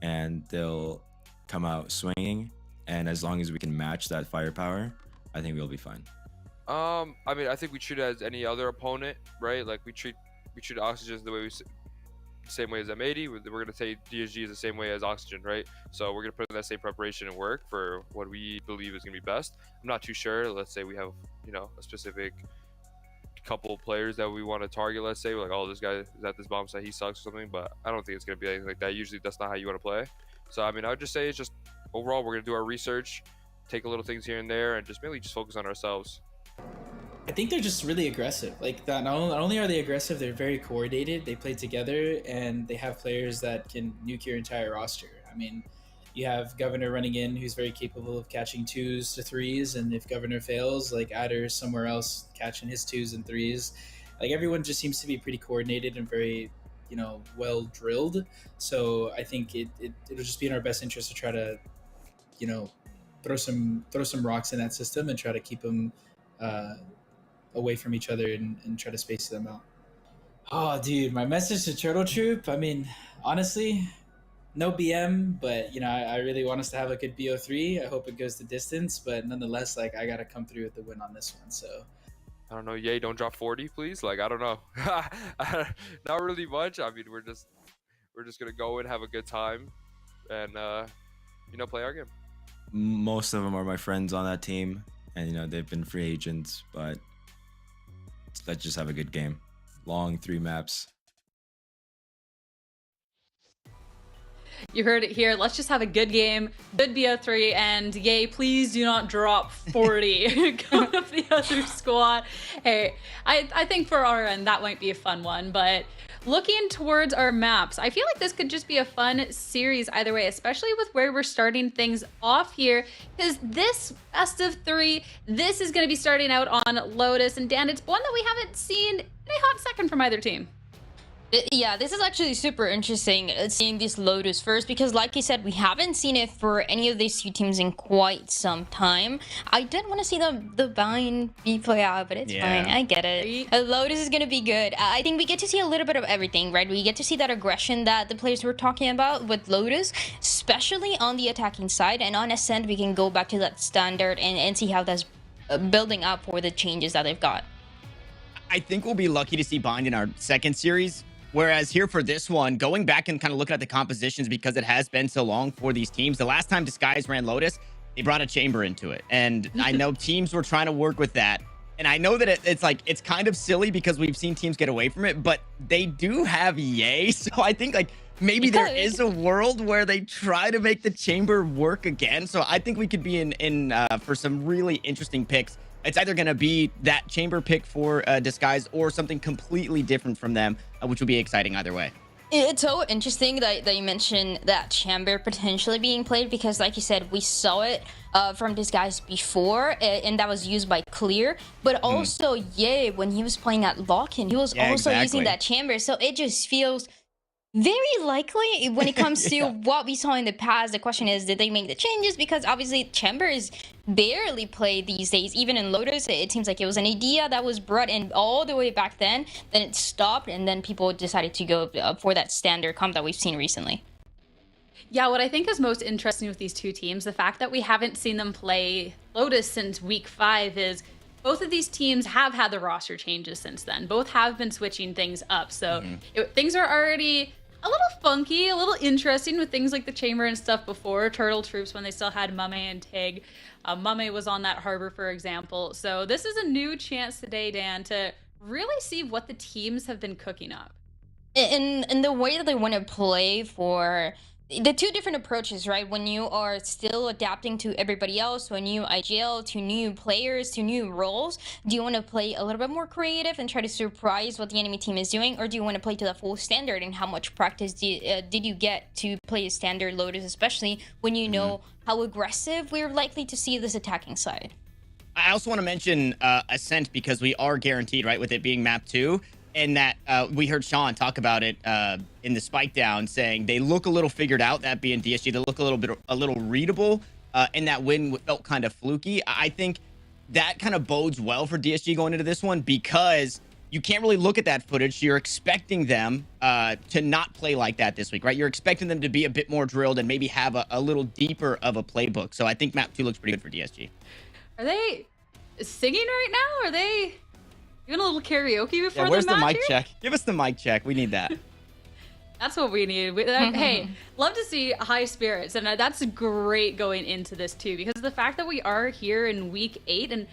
and they'll come out swinging. And as long as we can match that firepower, I think we'll be fine. I mean, I think we treat it as any other opponent, right? Like we treat Oxygen the same way as M80. We're gonna take DSG as the same way as Oxygen, right? So we're gonna put in that same preparation and work for what we believe is gonna be best. I'm not too sure. Let's say we have a specific couple players that we want to target. Let's say we're like, oh, this guy is at this bomb site, he sucks or something. But I don't think it's gonna be anything like that. Usually that's not how you want to play. So I mean, I would just say it's just overall we're gonna do our research, take a little things here and there, and just mainly just focus on ourselves. I think they're just really aggressive. Like that, not only are they aggressive, they're very coordinated. They play together, and they have players that can nuke your entire roster. I mean, you have Governor running in, who's very capable of catching 2s to 3s, and if Governor fails, like Adder's somewhere else catching his 2s and 3s. Like everyone just seems to be pretty coordinated and very, well drilled. So I think it'll just be in our best interest to try to, throw some rocks in that system and try to keep them away from each other and try to space them out. Oh, dude, my message to Turtle Troop. I mean, honestly, no BM, but I really want us to have a good BO3. I hope it goes the distance, but nonetheless, like I gotta come through with the win on this one. So I don't know, Yay, don't drop 40, please. Like I don't know, not really much. I mean, we're just gonna go and have a good time, and play our game. Most of them are my friends on that team, and they've been free agents, but let's just have a good game. Long 3 maps. You heard it here. Let's just have a good game, good BO3, and Yay, please do not drop 40 coming up the other squad. Hey, I think for our end, that might be a fun one, but looking towards our maps, I feel like this could just be a fun series either way, especially with where we're starting things off here, because this best of 3, this is going to be starting out on Lotus, and Dan, it's one that we haven't seen in a hot second from either team. Yeah, this is actually super interesting, seeing this Lotus first, because like you said, we haven't seen it for any of these 2 teams in quite some time. I did want to see the Vine be play out, but it's fine. I get it. Lotus is going to be good. I think we get to see a little bit of everything, right? We get to see that aggression that the players were talking about with Lotus, especially on the attacking side, and on Ascent, we can go back to that standard and see how that's building up for the changes that they've got. I think we'll be lucky to see Bind in our second series. Whereas here for this one, going back and kind of looking at the compositions, because it has been so long for these teams. The last time Disguise ran Lotus, they brought a chamber into it. And I know teams were trying to work with that. And I know that it's kind of silly because we've seen teams get away from it, but they do have Yay. So I think maybe there is a world where they try to make the chamber work again. So I think we could be in for some really interesting picks. It's either going to be that chamber pick for Disguise or something completely different from them, which would be exciting either way. It's so interesting that you mentioned that chamber potentially being played, because like you said, we saw it from Disguise before, and that was used by Clear, but also Ye, when he was playing at Lock-in, he was also using that chamber. So it just feels Very likely when it comes to Yeah. what we saw in the past. The question is, did they make the changes? Because obviously Chamber is barely played these days. Even in Lotus, it seems like it was an idea that was brought in all the way back then it stopped, and then people decided to go for that standard comp that we've seen recently. Yeah, what I think is most interesting with these two teams, the fact that we haven't seen them play Lotus since week 5, is both of these teams have had the roster changes since then. Both have been switching things up. So things are already a little funky, a little interesting with things like the Chamber and stuff before. Turtle Troops, when they still had Mame and Tig. Mame was on that harbor, for example. So this is a new chance today, Dan, to really see what the teams have been cooking up. In the way that they want to play for the two different approaches, right? When you are still adapting to everybody else, to a new IGL, to new players, to new roles, do you want to play a little bit more creative and try to surprise what the enemy team is doing, or do you want to play to the full standard? And how much practice did you get to play a standard Lotus, especially when you know how aggressive we're likely to see this attacking side? I also want to mention Ascent, because we are guaranteed, right, with it being map 2. And that we heard Sean talk about it in the spike down, saying they look a little figured out, that being DSG. They look a little readable, and that win felt kind of fluky. I think that kind of bodes well for DSG going into this one, because you can't really look at that footage. You're expecting them to not play like that this week, right? You're expecting them to be a bit more drilled and maybe have a little deeper of a playbook. So I think map 2 looks pretty good for DSG. Are they singing right now? Are they doing a little karaoke before Where's the the match mic check? Give us the mic check. We need that. That's what we need. Hey, love to see high spirits, and that's great going into this too, because the fact that we are here in week 8 and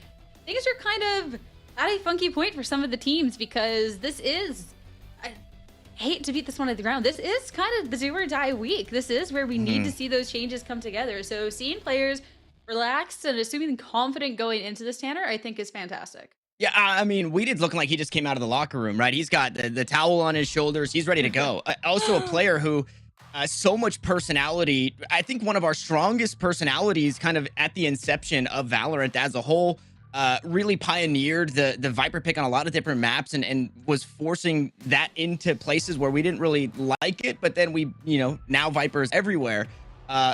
things are kind of at a funky point for some of the teams, because this is, I hate to beat this one to the ground, this is kind of the do or die week. This is where we need to see those changes come together. So seeing players relaxed and assuming confident going into this, Tanner, I think is fantastic. Yeah, I mean, Weeded looking like he just came out of the locker room, right? He's got the towel on his shoulders. He's ready to go. Also a player who so much personality. I think one of our strongest personalities kind of at the inception of Valorant as a whole. Really pioneered the Viper pick on a lot of different maps and was forcing that into places where we didn't really like it. But then we, now Viper's everywhere.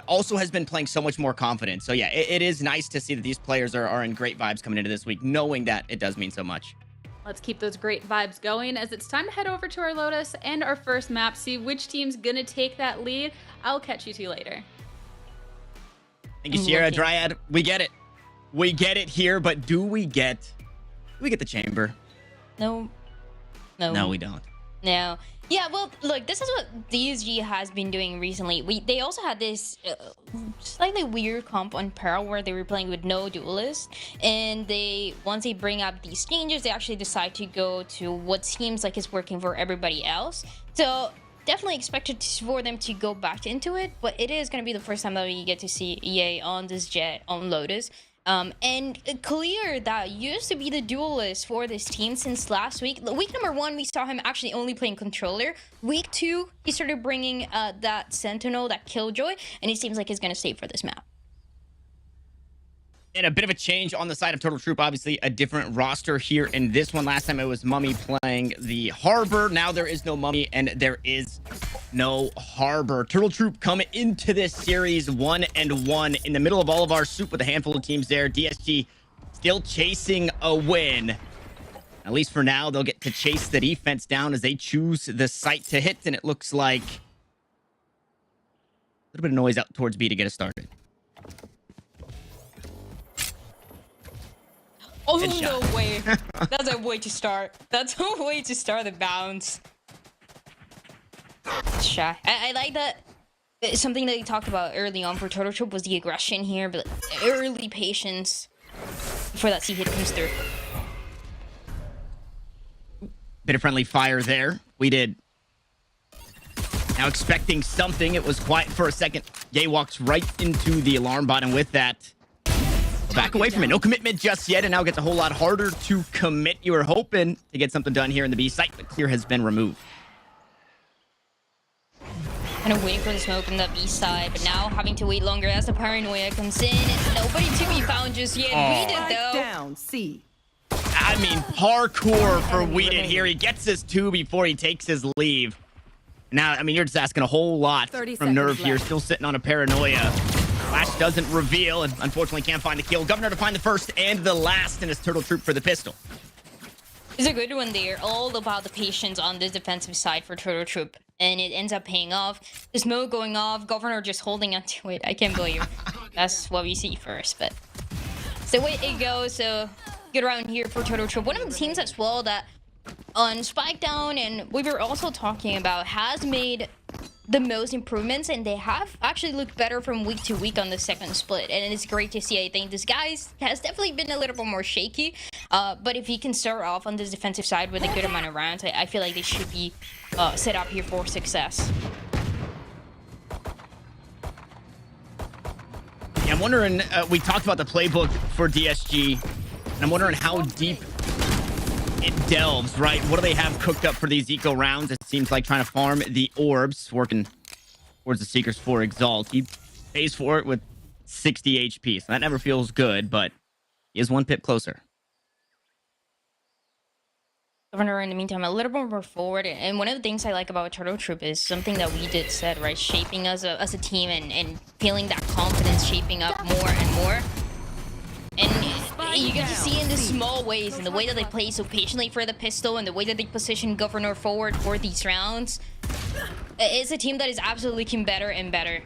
Also has been playing so much more confident. So yeah, it is nice to see that these players are in great vibes coming into this week, knowing that it does mean so much. Let's keep those great vibes going as it's time to head over to our Lotus and our first map, see which team's gonna take that lead. I'll catch you two later. Thank you, Sierra. Dryad, we get it. We get it here, but do we get the chamber? No, we don't. No. Yeah, well, look, this is what DSG has been doing recently. They also had this slightly weird comp on Pearl where they were playing with no duelist, and once they bring up these changes, they actually decide to go to what seems like is working for everybody else. So definitely expected for them to go back into it, but it is going to be the first time that we get to see EA on this jet on Lotus. And clear that used to be the duelist for this team since last week. Week number 1, we saw him actually only playing controller. Week 2, he started bringing that Sentinel, that Killjoy, and it seems like he's going to stay for this map. And a bit of a change on the side of Turtle Troop. Obviously, a different roster here in this one. Last time it was Mummy playing the Harbor. Now there is no Mummy and there is no Harbor. Turtle Troop coming into this series 1-1 in the middle of all of our soup with a handful of teams there. DSG still chasing a win. At least for now, they'll get to chase the defense down as they choose the site to hit. And it looks like a little bit of noise out towards B to get us started. Oh, no way. That's a way to start. That's a way to start the bounce. Shy. I like that. Something that you talked about early on for Turtle Troop was the aggression here, but early patience before that C hit comes through. Bit of friendly fire there. We did. Now expecting something. It was quiet for a second. Ye walks right into the alarm bot, and with that, back away from it. No commitment just yet, and now it gets a whole lot harder to commit. You were hoping to get something done here in the B site, but clear has been removed. Kind of waiting for the smoke on the B side, but now having to wait longer as the paranoia comes in. And nobody to be found just yet. Weeded though. Down, C. I mean, parkour for Weeded here. He gets his 2 before he takes his leave. Now, I mean, you're just asking a whole lot 30 from Nerve seconds here, left. still sitting on a paranoia. Flash doesn't reveal, and unfortunately can't find the kill. Governor to find the first and the last in his Turtle Troop for the pistol. It's a good one there. All about the patience on the defensive side for Turtle Troop. And it ends up paying off. The smoke going off, Governor just holding onto it. I can't believe that's what we see first, but it's the way it goes. So good round here for Turtle Troop. One of the teams as well that on Spike Down, and we were also talking about, has made the most improvements, and they have actually looked better from week to week on the second split, and it's great to see. I think this guy has definitely been a little bit more shaky, but if he can start off on this defensive side with a good amount of rounds, I feel like they should be set up here for success. Yeah, I'm wondering, we talked about the playbook for DSG, and I'm wondering how deep it delves, right? What do they have cooked up for these eco rounds? It seems like trying to farm the orbs, working towards the Seekers for Exalt. He pays for it with 60 HP, so that never feels good, but he is one pip closer. Governor, in the meantime, a little bit more forward, and one of the things I like about Turtle Troop is something that we did said, right? Shaping as a team and feeling that confidence shaping up more and more. And you get to see in the small ways, in the way that they play so patiently for the pistol, and the way that they position Governor forward for these rounds. It's a team that is absolutely looking better and better.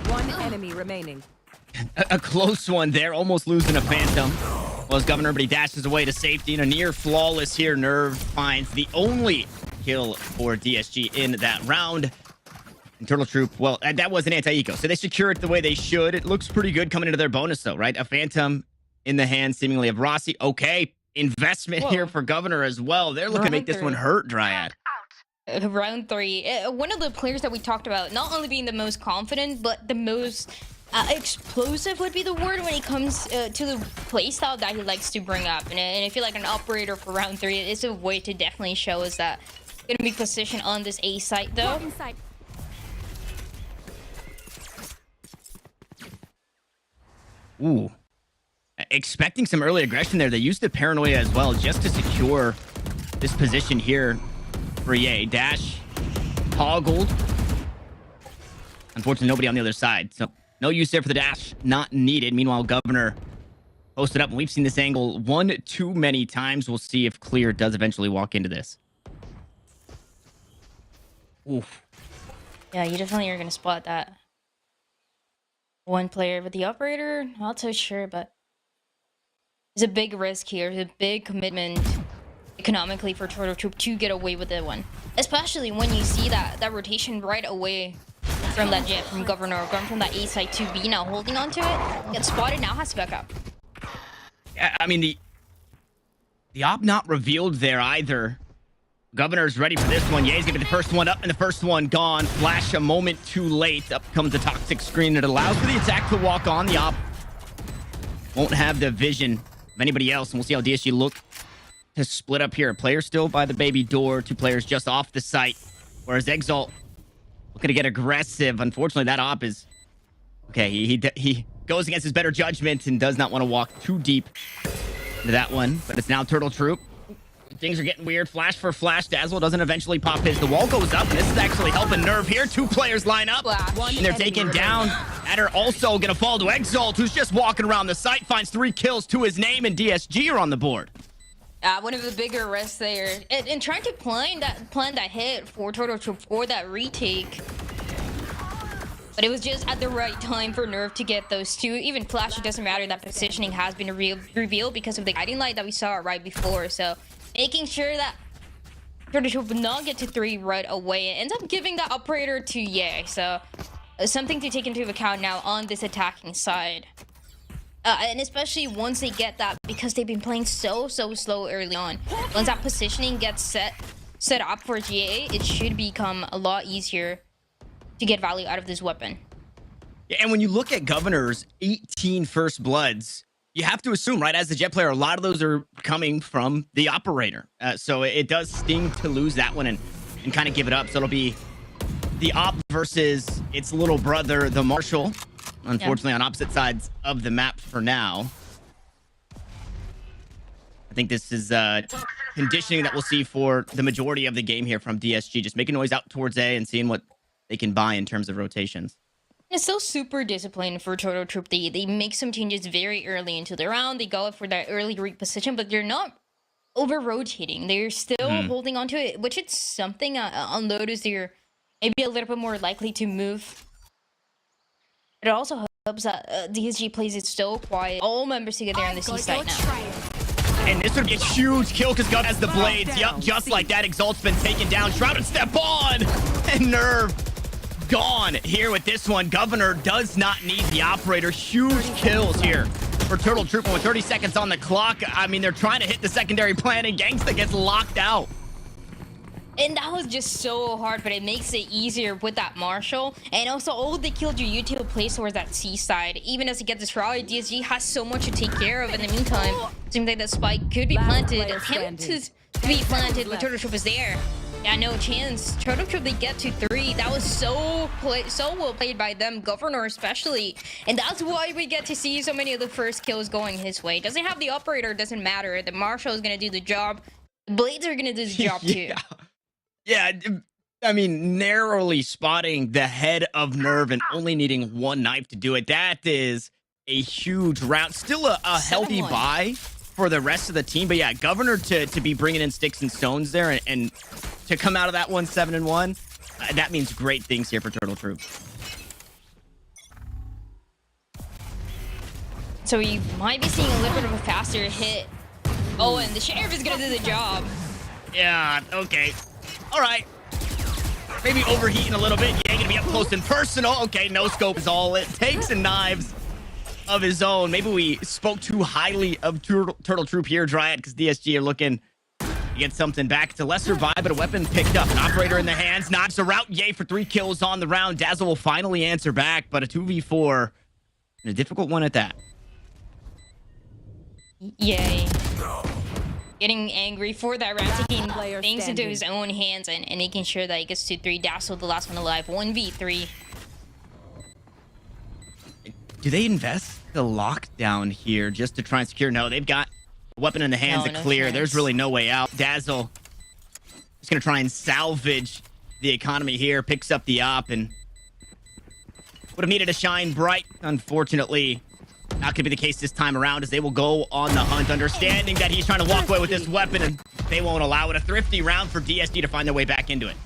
One enemy remaining. A close one there, almost losing a Phantom. Was Governor, but he dashes away to safety, and a near flawless here. Nerve finds the only kill for DSG in that round. And Turtle Troop, well, that was an anti-eco, so they secure it the way they should. It looks pretty good coming into their bonus, though, right? A Phantom in the hands, seemingly, of Rossi. Okay, investment here for Governor as well. They're looking to make this one hurt, Dryad. Round 3. One of the players that we talked about, not only being the most confident, but the most explosive would be the word when it comes to the playstyle that he likes to bring up. And I feel like an operator for round 3 is a way to definitely show us that. Gonna be positioned on this A site, though. Ooh. Expecting some early aggression there. They used the paranoia as well just to secure this position here for EA. Dash toggled. Unfortunately, nobody on the other side. So no use there for the dash. Not needed. Meanwhile, Governor posted up. And we've seen this angle one too many times. We'll see if Clear does eventually walk into this. Oof. Yeah, you definitely are going to spot that. One player, but the operator, not so sure, but it's a big risk here. It's a big commitment economically for Turtle Troop to get away with that one. Especially when you see that rotation right away from that jet, from Governor, going from that A side to B, now holding onto it. Gets spotted, now has to back up. Yeah, I mean, the op not revealed there either. Governor's ready for this one. Ye's gonna be the first one up and the first one gone. Flash a moment too late. Up comes the toxic screen. It allows for the attack to walk on. The op won't have the vision of anybody else, and we'll see how DSG look to split up here. A player still by the baby door. Two players just off the site. Whereas Exalt looking to get aggressive. Unfortunately, that op is okay. He goes against his better judgment and does not want to walk too deep into that one. But it's now Turtle Troop. Things are getting weird. Flash for Flash. Dazzle doesn't eventually pop his. The wall goes up, and this is actually helping Nerve here. Two players line up, and they're taken down. Adder also going to fall to Exalt, who's just walking around the site, finds 3 kills to his name, and DSG are on the board. One of the bigger risks there. And trying to plan that hit for Turtle Troop for that retake. But it was just at the right time for Nerve to get those two. Even Flash, it doesn't matter. That positioning has been revealed because of the guiding light that we saw right before. So making sure that Turtle Troop would not get to 3 right away. It ends up giving that operator to Ye. So something to take into account now on this attacking side. And especially once they get that, because they've been playing so slow early on. Once that positioning gets set up for GA, it should become a lot easier to get value out of this weapon. Yeah, and when you look at Governor's 18 first bloods, you have to assume, right, as the jet player, a lot of those are coming from the operator. So it does sting to lose that one and kind of give it up. So it'll be the op versus its little brother, the Marshal. Unfortunately, on opposite sides of the map for now. I think this is conditioning that we'll see for the majority of the game here from DSG. Just making noise out towards A and seeing what they can buy in terms of rotations. It's still super disciplined for Turtle Troop. They make some changes very early into the round. They go up for that early reposition, but they're not over-rotating. They're still holding on to it, which is something I'll notice they're maybe a little bit more likely to move. It also helps that DSG plays it so quiet. All members together on the C side now. And this would be a huge kill because Gov has the blades. Yep, just like that, Exalt's been taken down. Shrouded step on! And Nerve gone here with this one. Governor does not need the operator. Huge kills here for Turtle Troop. And with 30 seconds on the clock, I mean, they're trying to hit the secondary plan, and Gangsta gets locked out. And that was just so hard, but it makes it easier with that Marshall. And also, all the Killjoy util plays towards that C side. Even as he gets destroyed, DSG has so much to take care of in the meantime. Seems like that spike could be planted. Attempted to be planted, but Turtle Troop is there. Yeah, no chance. Turtle Troop, they get to 3. That was so well played by them, Governor especially. And that's why we get to see so many of the first kills going his way. Doesn't have the operator, doesn't matter. The Marshall is going to do the job. The Blades are going to do the job too. Yeah, I mean, narrowly spotting the head of Nerve and only needing one knife to do it. That is a huge round. Still a healthy buy for the rest of the team. But yeah, Governor to be bringing in sticks and stones there and to come out of that one 7-1, that means great things here for Turtle Troop. So we might be seeing a little bit of a faster hit. Oh, and the Sheriff is going to do the job. Yeah, okay. All right. Maybe overheating a little bit. Yeah, gonna be up close and personal. Okay, no scope is all it takes, and knives of his own. Maybe we spoke too highly of Turtle Troop here, Dryad, because DSG are looking to get something back. It's a lesser vibe, but a weapon picked up. An operator in the hands, knocks a route. Yay for 3 kills on the round. Dazzle will finally answer back, but a 2v4 and a difficult one at that. Yay. Getting angry for that round, taking things into his own hands and making sure that he gets to 3. Dazzle, the last one alive. 1v3. Do they invest the lockdown here just to try and secure? No, they've got a weapon in the hands to clear. Chance. There's really no way out. Dazzle is going to try and salvage the economy here. Picks up the op and would have needed to shine bright. Unfortunately, not going to be the case this time around, as they will go on the hunt, understanding that he's trying to walk away with this weapon, and they won't allow it. A thrifty round for DSD to find their way back into it.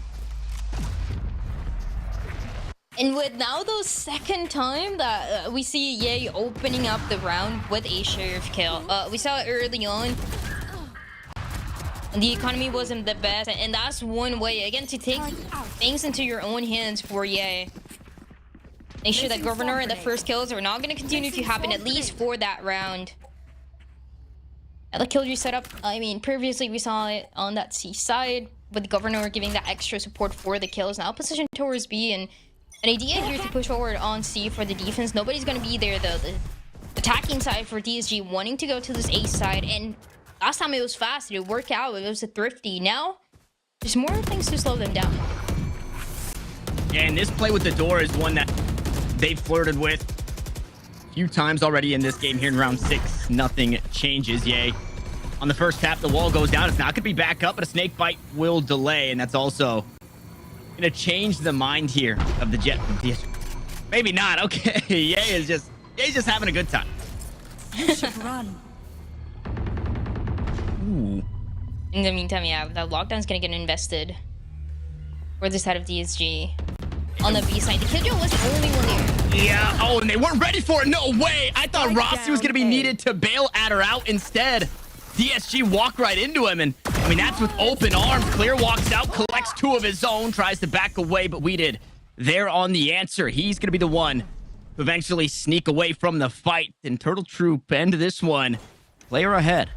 And with now the second time that we see Ye opening up the round with a Sheriff kill. We saw it early on. The economy wasn't the best, and that's one way, again, to take things into your own hands for Ye. Make sure that Governor and the first kills are not going to continue to happen, at least for that round. The Killjoy setup, I mean, previously we saw it on that C side, with the Governor giving that extra support for the kills. Now position towards B, and an idea here to push forward on C for the defense. Nobody's going to be there, though. The attacking side for DSG wanting to go to this A side, and last time it was fast, it worked out, it was a thrifty. Now, there's more things to slow them down. Yeah, and this play with the door is one that they've flirted with a few times already in this game here in round 6. Nothing changes. Yay. On the first tap, the wall goes down. It's not going to be back up, but a snake bite will delay, and that's also going to change the mind here of the Jet from DSG. Maybe not. Okay. Yay's just having a good time. You should run. Ooh. In the meantime, yeah, the lockdown's going to get invested for the side of DSG. On the B side, the Killjoy was the only one there. Yeah, oh, and they weren't ready for it. No way. I thought Rossi was going to be needed to bail Adder out. Instead, DSG walked right into him. And, I mean, that's with open arms. Clear walks out, collects 2 of his own, tries to back away, but we did. There on the answer. He's going to be the one to eventually sneak away from the fight. And Turtle Troop end this one. Player ahead.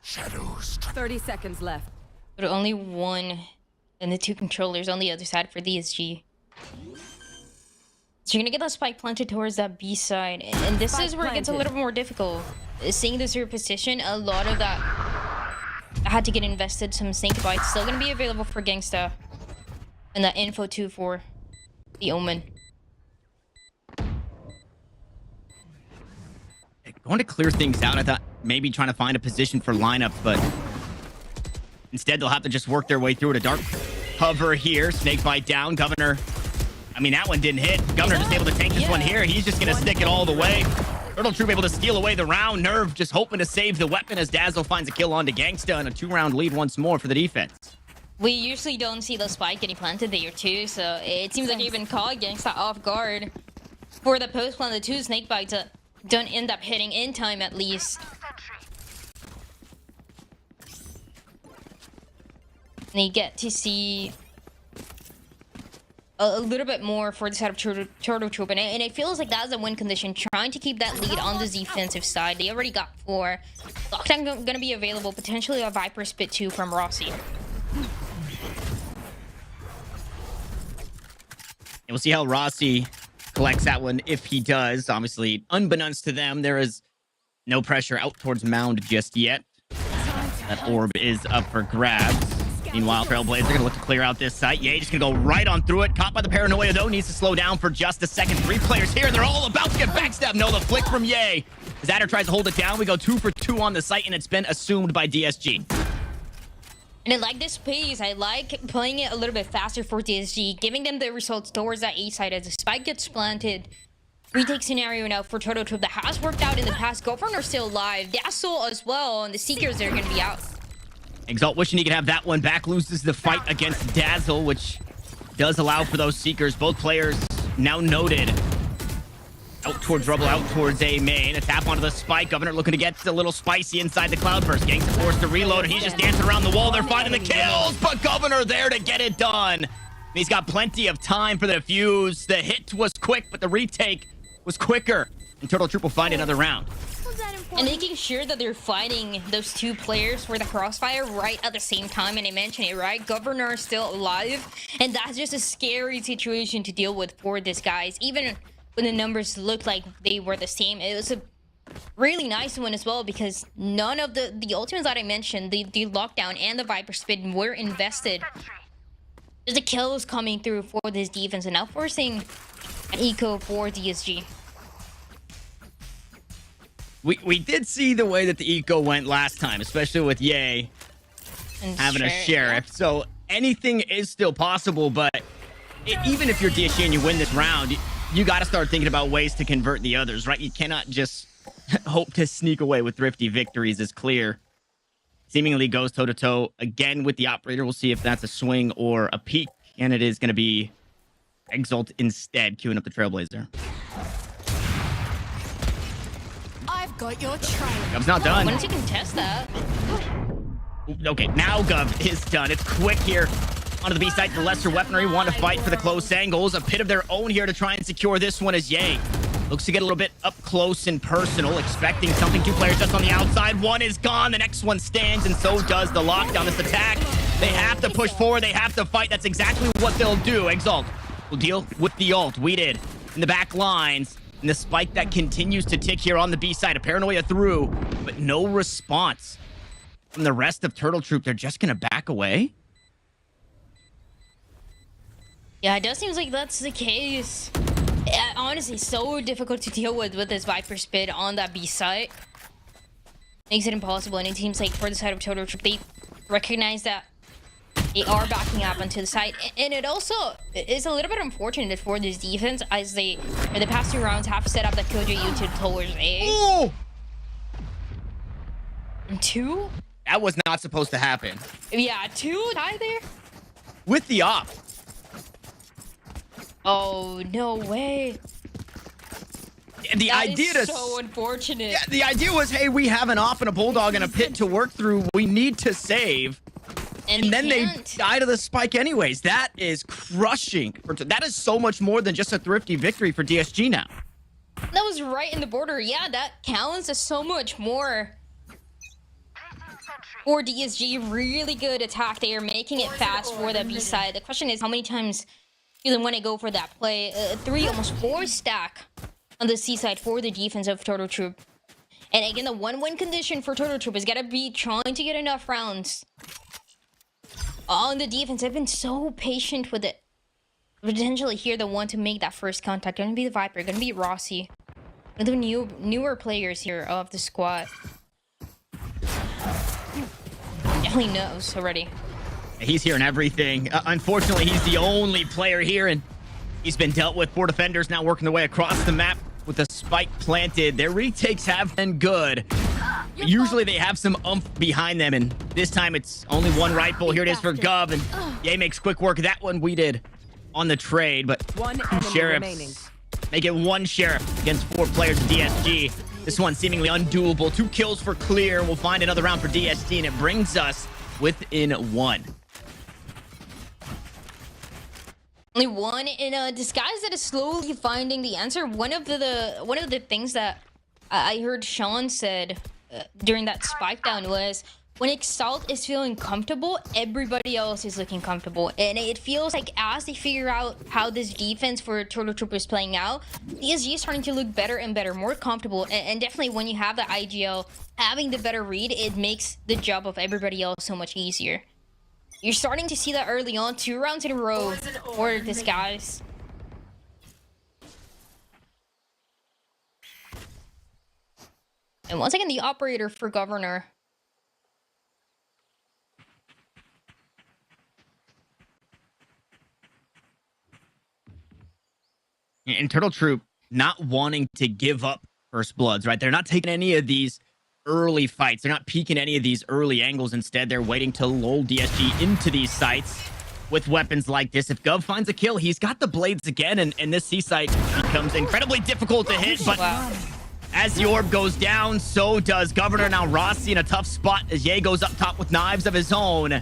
Shadows. 30 seconds left. But only one... and the 2 controllers on the other side for DSG. So you're gonna get that spike planted towards that B side. And this is where it gets a little more difficult. Seeing this reposition, a lot of that had to get invested. Some snake bites still gonna be available for Gangsta. And that info too for the Omen. Going to clear things out. I thought maybe trying to find a position for lineup, but instead they'll have to just work their way through it. A dark cover here. Snakebite down. Governor. I mean, that one didn't hit. Governor just able to take this one here. He's just going to stick it all the way. Turtle Troop able to steal away the round. Nerve just hoping to save the weapon as Dazzle finds a kill onto Gangsta, and a 2-round lead once more for the defense. We usually don't see the spike getting planted there too, so it seems like even caught Gangsta off guard. For the post plant, the 2 Snakebites don't end up hitting in time at least. And you get to see a little bit more for the side of Turtle Troop, and it feels like that's a win condition, trying to keep that lead on the defensive side. They already got 4. Lockdown gonna be available, potentially a Viper Spit 2 from Rossi. And we'll see how Rossi collects that one if he does. Obviously, unbeknownst to them, there is no pressure out towards Mound just yet. That orb is up for grabs. Meanwhile, Trailblazers are going to look to clear out this site. Yay, just going to go right on through it. Caught by the paranoia, though. Needs to slow down for just a second. 3 players here. They're all about to get backstabbed. No, the flick from Yay. As Adder tries to hold it down, we go 2 for 2 on the site, and it's been assumed by DSG. And I like this pace. I like playing it a little bit faster for DSG, giving them the results towards that A side as the spike gets planted. Retake scenario now for Turtle Troop that has worked out in the past. Governor still alive. Dazzle as well, and the Seekers are going to be out. Exalt wishing he could have that one back. Loses the fight against Dazzle, which does allow for those Seekers. Both players now noted. Out towards Rubble, out towards A main. A tap onto the spike. Governor looking to get a little spicy inside the Cloudburst. Gangsta forced to reload, and he's just dancing around the wall. They're finding the kills, but Governor there to get it done. He's got plenty of time for the defuse. The hit was quick, but the retake was quicker. And Turtle Troop will find another round. And making sure that they're fighting those 2 players for the crossfire right at the same time. And I mentioned it, right? Governor is still alive. And that's just a scary situation to deal with for these guys. Even when the numbers looked like they were the same, it was a really nice one as well, because none of the ultimates that I mentioned, the lockdown and the Viper Spin, were invested. There's a kills coming through for this defense, and now forcing an eco for DSG. We did see the way that the eco went last time, especially with Yay And having a sheriff. So anything is still possible, but even if you're DSG and you win this round, you got to start thinking about ways to convert the others, right? You cannot just hope to sneak away with thrifty victories. Is clear. Seemingly goes toe-to-toe again with the operator. We'll see if that's a swing or a peek, and it is going to be Exalt instead, queuing up the Trailblazer. I've got your trail. Gov's not done. Once you can test that. Okay, now Gov is done. It's quick here. Onto the B side, the lesser weaponry. Want to fight for the close angles. A pit of their own here to try and secure this one as Yay looks to get a little bit up close and personal, expecting something. 2 players just on the outside. One is gone. The next one stands, and so does the lockdown. This attack, they have to push forward. They have to fight. That's exactly what they'll do. Exalt will deal with the ult. We did in the back lines. And the spike that continues to tick here on the B side. A paranoia through, but no response from the rest of Turtle Troop. They're just going to back away. Yeah, it does seem like that's the case. Honestly, so difficult to deal with this Viper Spit on that B side. Makes it impossible, and it seems like for the side of Turtle Troop, they recognize that they are backing up onto the side. And it also is a little bit unfortunate for this defense, as they, in the past 2 rounds, have set up the Killjoy YouTube towards A. Oh! And 2? That was not supposed to happen. Yeah, 2 die there? With the op. Oh, no way. And the That idea is to so unfortunate. Yeah, the idea was, hey, we have an op and a bulldog and a pit to work through. We need to save. And then they die to the spike anyways. That is crushing. That is so much more than just a thrifty victory for DSG now. That was right in the border. Yeah, that counts as so much more. For DSG, really good attack. They are making it fast for the B side. The question is, how many times do they want to go for that play? 3, almost 4 stack on the C side for the defense of Turtle Troop. And again, the 1-win condition for Turtle Troop is gotta be trying to get enough rounds. On the defense, I've been so patient with it. Potentially here, the one to make that first contact. Gonna be the Viper, gonna be Rossi. One of the newer players here of the squad. definitely knows already. He's hearing everything. Unfortunately, he's the only player here, and he's been dealt with. 4 defenders now working their way across the map with a spike planted. Their retakes have been good. Usually they have some oomph behind them, and this time it's only one rifle. Here it is for Gov, and Ye makes quick work of that one. We did on the trade, but One enemy remaining. Sheriffs make it 1 Sheriff against 4 players of DSG. This one seemingly undoable. 2 kills for clear. We'll find another round for DSG, and it brings us within 1. Only one in a disguise that is slowly finding the answer. One of the things that I heard Sean said during that spike down was, when Exalt is feeling comfortable, everybody else is looking comfortable. And it feels like as they figure out how this defense for Turtle Troop is playing out, DSG is starting to look better and better, more comfortable. And definitely when you have the IGL having the better read, it makes the job of everybody else so much easier. You're starting to see that early on, 2 rounds in a row for Disguise. And once again, the operator for Governor. And Turtle Troop not wanting to give up First Bloods, right? They're not taking any of these early fights. They're not peeking any of these early angles. Instead, they're waiting to lull DSG into these sites with weapons like this. If Gov finds a kill, he's got the blades again, and this C site becomes incredibly difficult to hit. But as the orb goes down, so does Governor. Now Rossi in a tough spot as Ye goes up top with knives of his own.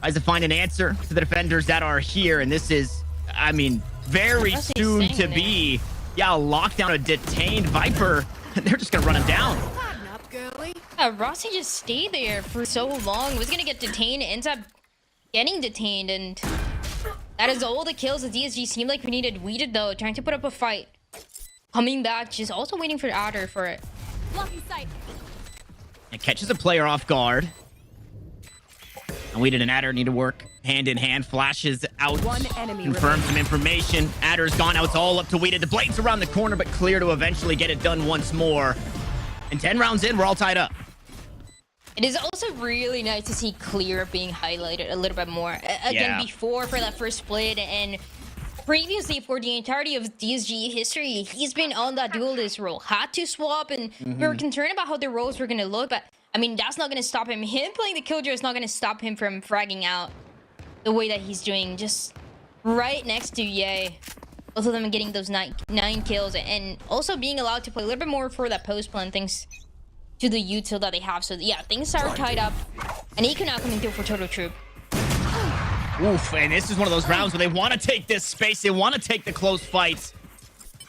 Tries to find an answer to the defenders that are here, and this is, I mean, very soon to be, a lockdown, a detained Viper. They're just gonna run him down. Rossi just stayed there for so long. Was gonna get detained, ends up getting detained, and that is all the kills the DSG seemed like we needed. We did though, trying to put up a fight. Coming back, just also waiting for Adder for it. It catches a player off guard. And we did an Adder need to work hand in hand. Flashes out, One enemy confirms some information. Adder's gone out. It's all up to Weeded. The blade's around the corner, but clear to eventually get it done once more. And 10 rounds in, we're all tied up. It is also really nice to see Clear being highlighted a little bit more. Again, before for that first split and previously for the entirety of DSG history, he's been on that duelist role. Had to swap, and we were concerned about how the roles were going to look, but I mean, that's not going to stop him. Him playing the Killjoy is not going to stop him from fragging out the way that he's doing, just right next to Ye. Both of them getting those 9 kills, and also being allowed to play a little bit more for that post plan, thanks to the util that they have. So yeah, things are tied up, and Eco now coming through for Turtle Troop. Oof, and this is one of those rounds where they want to take this space. They want to take the close fights,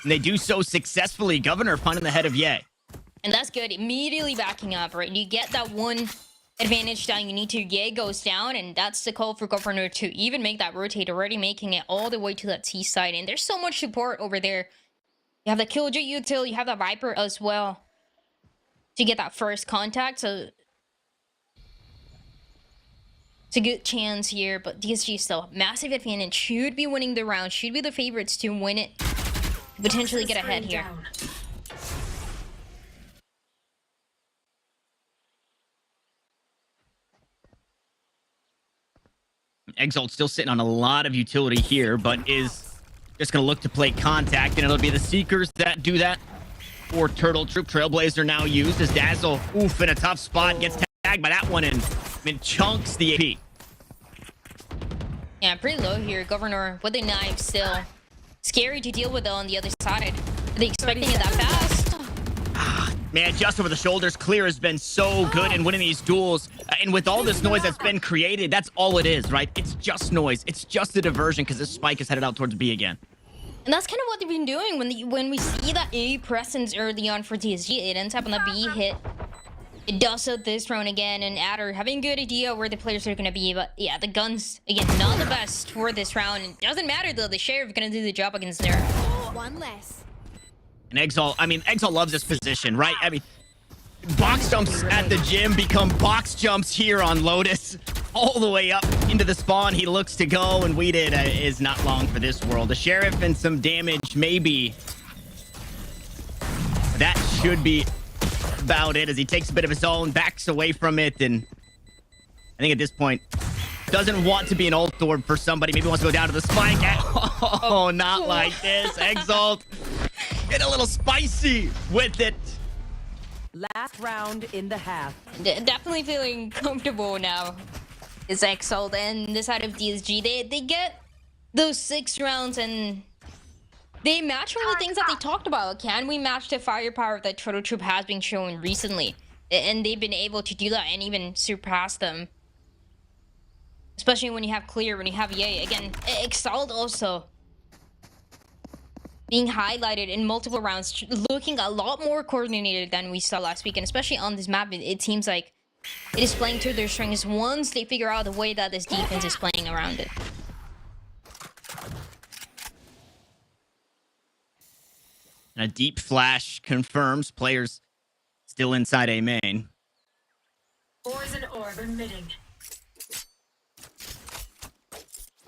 and they do so successfully. Governor finding the head of Ye. And that's good. Immediately backing up, right? You get that one advantage down. You need to. Ye goes down, and that's the call for Governor to even make that rotate, already making it all the way to that T side. And there's so much support over there. You have the Killjoy util, you have the Viper as well to get that first contact. So it's a good chance here, but DSG still massive advantage. Should be winning the round. Should be the favorites to win it. Potentially get ahead here. Exalt still sitting on a lot of utility here, but is just going to look to play contact, and it'll be the Seekers that do that for Turtle Troop. Trailblazer now used as Dazzle, oof, in a tough spot, gets tagged by that one, and chunks the AP. Yeah, pretty low here. Governor with the knife still. Scary to deal with though on the other side. Are they expecting it that fast? Man, just over the shoulders. Clear has been so good in winning these duels. And with all this noise that's been created, that's all it is, right? It's just noise. It's just a diversion because this spike is headed out towards B again. And that's kind of what they've been doing when we see that A presence early on for DSG. It ends up on the B hit. It does so this round again, and Adder having a good idea where the players are going to be. But yeah, the guns, again, not the best for this round. It doesn't matter though. The Sheriff going to do the job against there. One less. And Exalt, I mean, Exalt loves this position, right? I mean, box jumps at the gym become box jumps here on Lotus. All the way up into the spawn, he looks to go, and Weeded is not long for this world. The Sheriff and some damage, maybe. That should be about it as he takes a bit of his own, backs away from it, and I think at this point, doesn't want to be an ult orb for somebody. Maybe wants to go down to the spike. Oh, not like this. Exalt. Get a little spicy with it. Last round in the half. Definitely feeling comfortable now. It's Exalt and the side of DSG. They get those 6 rounds and they match one of the things that they talked about. Can we match the firepower that Turtle Troop has been showing recently? And they've been able to do that and even surpass them. Especially when you have Clear, when you have Ye. Again, Exalt also being highlighted in multiple rounds, looking a lot more coordinated than we saw last week. And especially on this map, it seems like it is playing to their strengths once they figure out the way that this defense is playing around it. And a deep flash confirms players still inside A main. Poison orb emitting.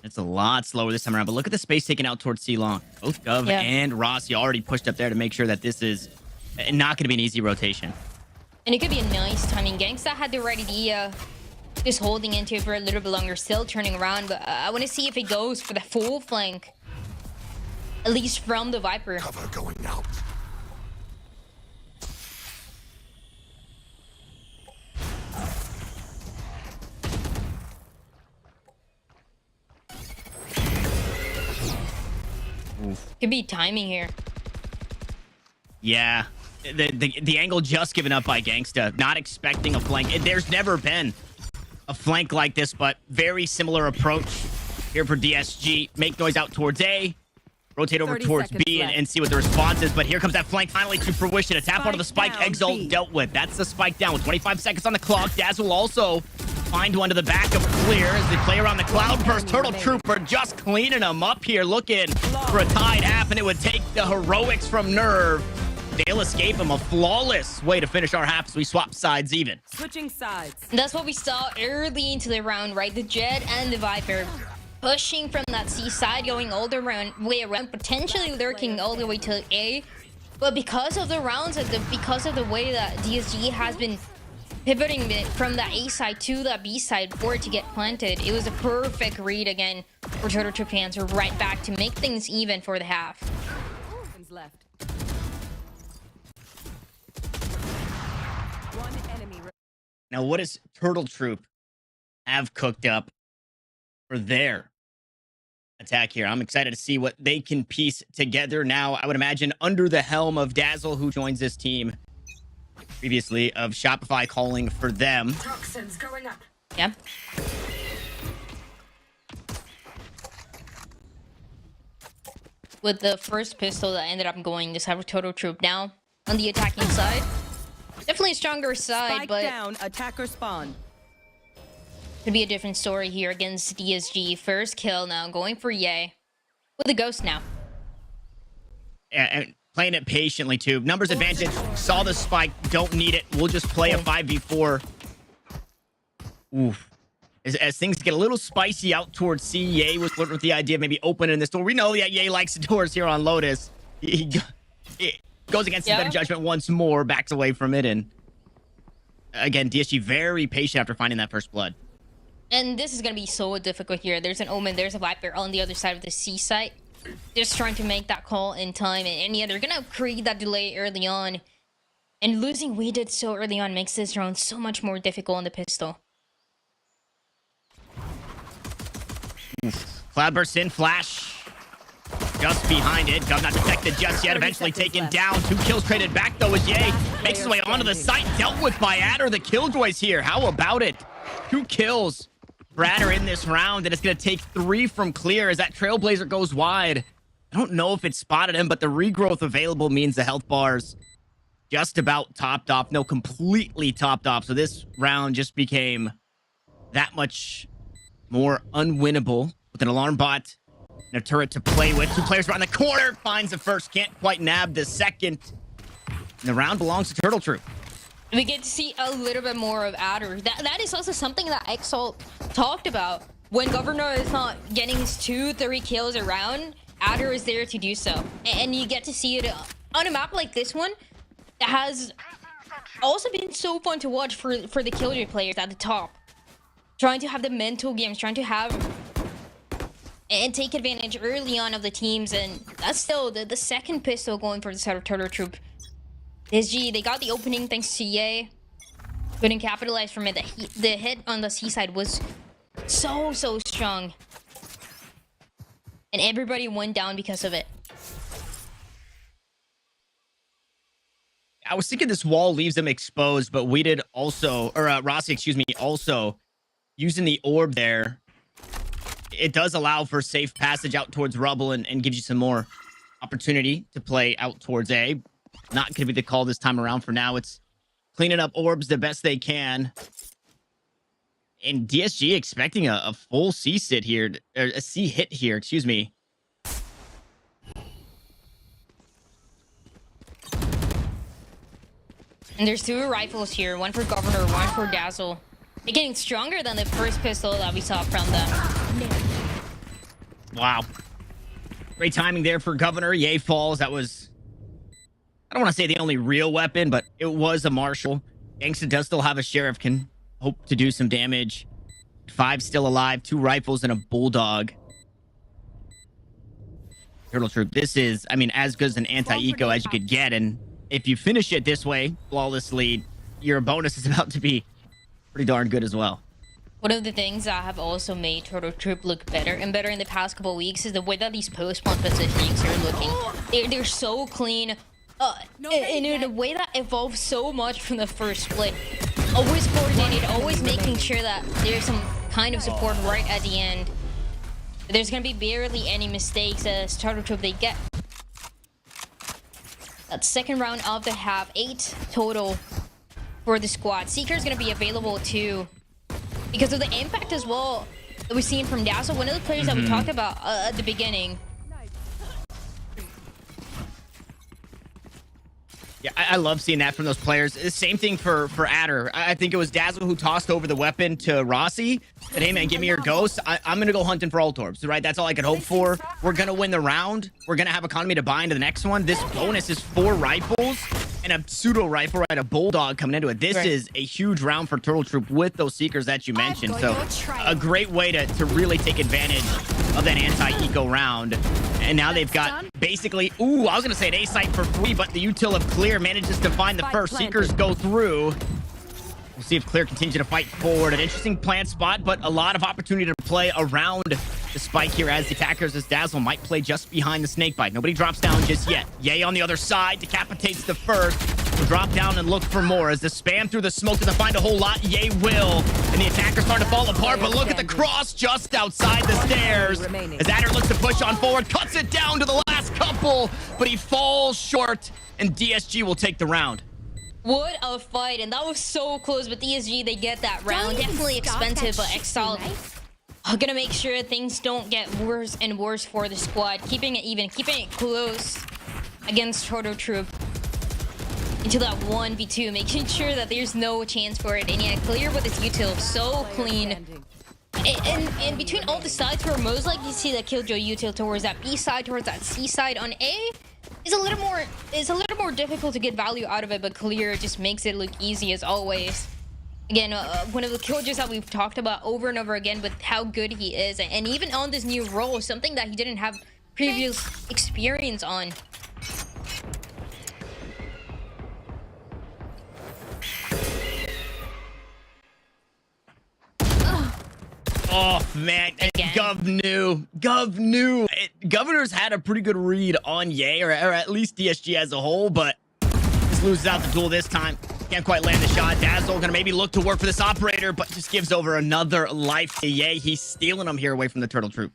It's a lot slower this time around, but look at the space taken out towards C-Long. Both Gov and Rossi already pushed up there to make sure that this is not going to be an easy rotation. And it could be a nice timing. Gangsta had already just holding into it for a little bit longer, still turning around, but I want to see if it goes for the full flank. At least from the Viper. Cover going out. Could be timing here. Yeah, the angle just given up by Gangsta. Not expecting a flank. There's never been a flank like this, but very similar approach here for DSG. Make noise out towards A. Rotate over towards B and see what the response is. But here comes that flank finally to fruition. A tap onto the spike. Exalt dealt with. That's the spike down with 25 seconds on the clock. Dazzle also find one to the back of Clear as they play around the cloud burst. Turtle Trooper just cleaning them up here, looking for a tied half, and it would take the heroics from Nerve. They'll escape him. A flawless way to finish our half as we swap sides even. Switching sides. And that's what we saw early into the round, right? The Jet and the Viper pushing from that C side, going all the way around, potentially lurking all the way to A. But because of the rounds and because of the way that DSG has been pivoting it from the A side to the B side for it to get planted, it was a perfect read again for Turtle Troop fans. We're right back to make things even for the half. Left. One enemy. Now, what does Turtle Troop have cooked up for their attack here? I'm excited to see what they can piece together now. I would imagine under the helm of Dazzle, who joins this team previously, of Shopify calling for them. Toxins going up. Yeah. With the first pistol that ended up going this have a Turtle Troop now on the attacking side. Definitely a stronger side, Spike but down. Attacker spawn. could be a different story here against DSG. First kill now, going for Ye. With a ghost now. And playing it patiently too. Numbers advantage. Saw the spike. Don't need it. We'll just play a 5v4. Oof. As things get a little spicy out towards C, Ye was flirting with the idea of maybe opening this door. We know that Ye likes the doors here on Lotus. He goes against his better judgment once more, backs away from it, and again, DSG very patient after finding that first blood. And this is going to be so difficult here. There's an Omen, there's a Viper on the other side of the C site. Just trying to make that call in time. And yeah, they're going to create that delay early on. And losing we did so early on makes this round so much more difficult on the pistol. Cloudburst in, flash. Just behind it. Gov not detected just yet. Eventually taken down. 2 kills traded back though as Ye makes his way onto the site. Dealt with by Adder. The Killjoys here. How about it? 2 kills for Adder in this round. And it's going to take 3 from Clear as that Trailblazer goes wide. I don't know if it spotted him, but the regrowth available means the health bars just about topped off. No, completely topped off. So this round just became that much more unwinnable with an alarm bot and a turret to play with. 2 players around the corner. Finds the first. Can't quite nab the second. And the round belongs to Turtle Troop. We get to see a little bit more of Adder. That is also something that Exalt talked about. When Governor is not getting his 2-3 kills around, Adder is there to do so. And you get to see it on a map like this one that has also been so fun to watch for the Killjoy players at the top. trying to have the mental games, trying to have and take advantage early on of the teams, and that's still the second pistol going for the side of Turtle Troop. SG, they got the opening thanks to Ye. Couldn't capitalize from it. The hit on the C side was so strong. And everybody went down because of it. I was thinking this wall leaves them exposed, but we did also, or Rossi, excuse me, also using the orb there. It does allow for safe passage out towards rubble and gives you some more opportunity to play out towards A. Not going to be the call this time around for now. It's cleaning up orbs the best they can. And DSG expecting a full C sit here, or a C hit here, excuse me. And there's 2 rifles here, one for Governor, one for Dazzle. They're getting stronger than the first pistol that we saw from them. Wow. Great timing there for Governor. Ye falls. That was, I don't want to say the only real weapon, but it was a Marshall. Gangsta does still have a Sheriff, can hope to do some damage. 5 still alive, 2 rifles and a Bulldog. Turtle Troop, this is, I mean, as good as an anti-eco as you could get, and if you finish it this way, flawless lead, your bonus is about to be pretty darn good as well. One of the things that have also made Turtle Troop look better and better in the past couple weeks is the way that these post-spawn positionings are looking. They're so clean. In a way that evolves so much from the first split. Always coordinated, always making sure that there's some kind of support right at the end. There's going to be barely any mistakes as Turtle Troop they get. That second round of the half, 8 total for the squad. Seeker is going to be available too because of the impact as well that we've seen from Dazzle, one of the players that we talked about at the beginning. Yeah, I love seeing that from those players. The same thing for Adder. I think it was Dazzle who tossed over the weapon to Rossi. Said, hey man, give me your ghost. I'm going to go hunting for alt orbs, right? That's all I could hope for. We're going to win the round. We're going to have economy to buy into the next one. This bonus is 4 rifles and a pseudo rifle, right? A Bulldog coming into it. This is a huge round for Turtle Troop with those Seekers that you mentioned. So a great way to really take advantage of that anti-eco round. And now they've got basically, ooh, I was going to say an A site for free, but the util of Clear manages to find the first. Seekers go through. We'll see if Clear continues to fight forward. An interesting plant spot, but a lot of opportunity to play around the spike here as the attackers, as Dazzle might play just behind the snakebite. Nobody drops down just yet. Ye on the other side decapitates the first. Will drop down and look for more as the spam through the smoke to find a whole lot. Ye will. And the attackers start to fall apart, but look at the cross just outside the stairs. As Adder looks to push on forward, cuts it down to the last couple, but he falls short, and DSG will take the round. What a fight, and that was so close, but DSG, they get that round. Definitely expensive, but Exalt gonna make sure things don't get worse and worse for the squad. Keeping it even, keeping it close against Turtle Troop into that 1v2, making sure that there's no chance for it. And yeah, Clear with his util, so clean. And between all the sides, we're most likely to see the Killjoy util towards that B side, towards that C side. On A, it's a little more difficult to get value out of it, but Clear just makes it look easy as always. Again, one of the Killjoys that we've talked about over and over again with how good he is, and even on this new role, something that he didn't have previous experience on. Oh, man. Gov knew. Governor's had a pretty good read on Ye, or at least DSG as a whole, but just loses out the duel this time. Can't quite land the shot. Dazzle gonna maybe look to work for this operator, but just gives over another life to Ye. He's stealing them here away from the Turtle Troop.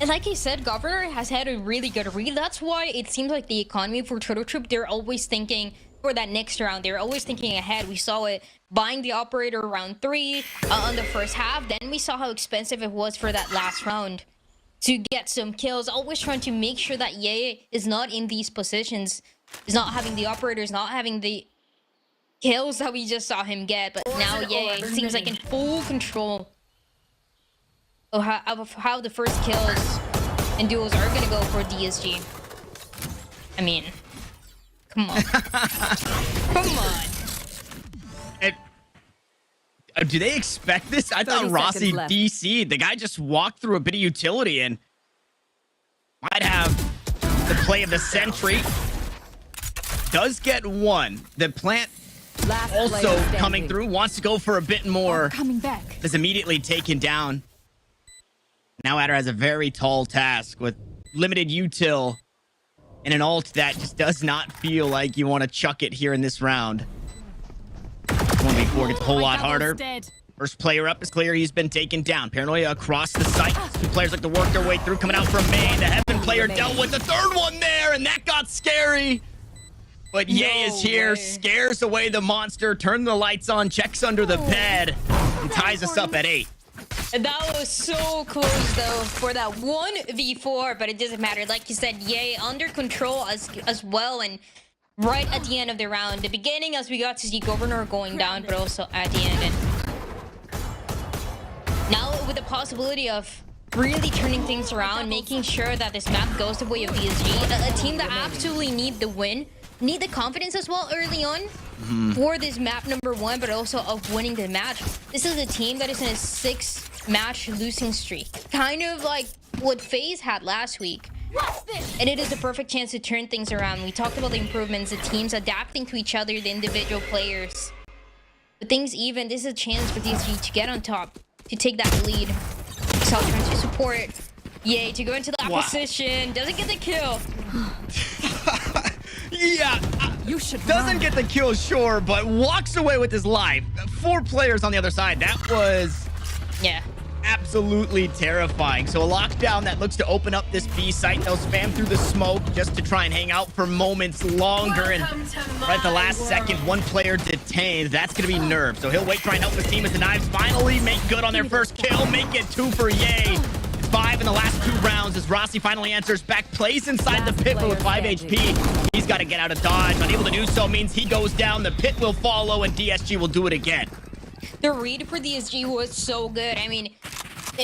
And like he said, Governor has had a really good read. That's why it seems like the economy for Turtle Troop, they're always thinking for that next round. They're always thinking ahead. We saw it buying the operator round 3 on the first half. Then we saw how expensive it was for that last round to get some kills. Always trying to make sure that Ye is not in these positions, is not having the operators, not having the kills that we just saw him get. But now Ye seems like in full control of how the first kills and duels are gonna go for DSG. I mean, come on. Come on. A do they expect this? I 30 thought Rossi seconds left. DC'd. The guy just walked through a bit of utility and might have the play of the century. Does get one. The plant Last also player coming standing. through. Wants to go for a bit more. Coming back. Is immediately taken down. Now Adder has a very tall task with limited util and an ult that just does not feel like you want to chuck it here in this round. 1v4 gets a whole lot harder. First player up is clear. He's been taken down. Paranoia across the site. Two players like to work their way through. Coming out from main. The Heaven player dealt with the third one there, and that got scary. But Ye is here, scares away the monster, turns the lights on, checks under the bed, and ties us up at 8. That was so close though for that 1v4, but it doesn't matter. Like you said, Ye under control as well, and right at the end of the round, the beginning as we got to see Governor going down, but also at the end. And now with the possibility of really turning things around, making sure that this map goes the way of PSG, a team that absolutely need the win, need the confidence as well early on for this map number 1, but also of winning the match. This is a team that is in a 6-match losing streak, kind of like what FaZe had last week. And it is the perfect chance to turn things around. We talked about the improvements, the teams adapting to each other, the individual players. But things even, this is a chance for PSG to get on top, to take that lead. So trying to support Ye to go into that position, doesn't get the kill. Yeah, You should doesn't get the kill, sure, but walks away with his life. 4 players on the other side. That was absolutely terrifying. So a lockdown that looks to open up this B site. They'll spam through the smoke just to try and hang out for moments longer. And right at the last second, 1 player detained. That's going to be Nerve. So he'll wait, try and help his team as the Knives finally make good on their first kill. Make it 2 for Ye. 5 in the last 2 rounds as Rossi finally answers back, plays inside the pit, but with 5 HP, he's got to get out of dodge. Unable to do so means he goes down, the pit will follow, and DSG will do it again. The read for DSG was so good. I mean,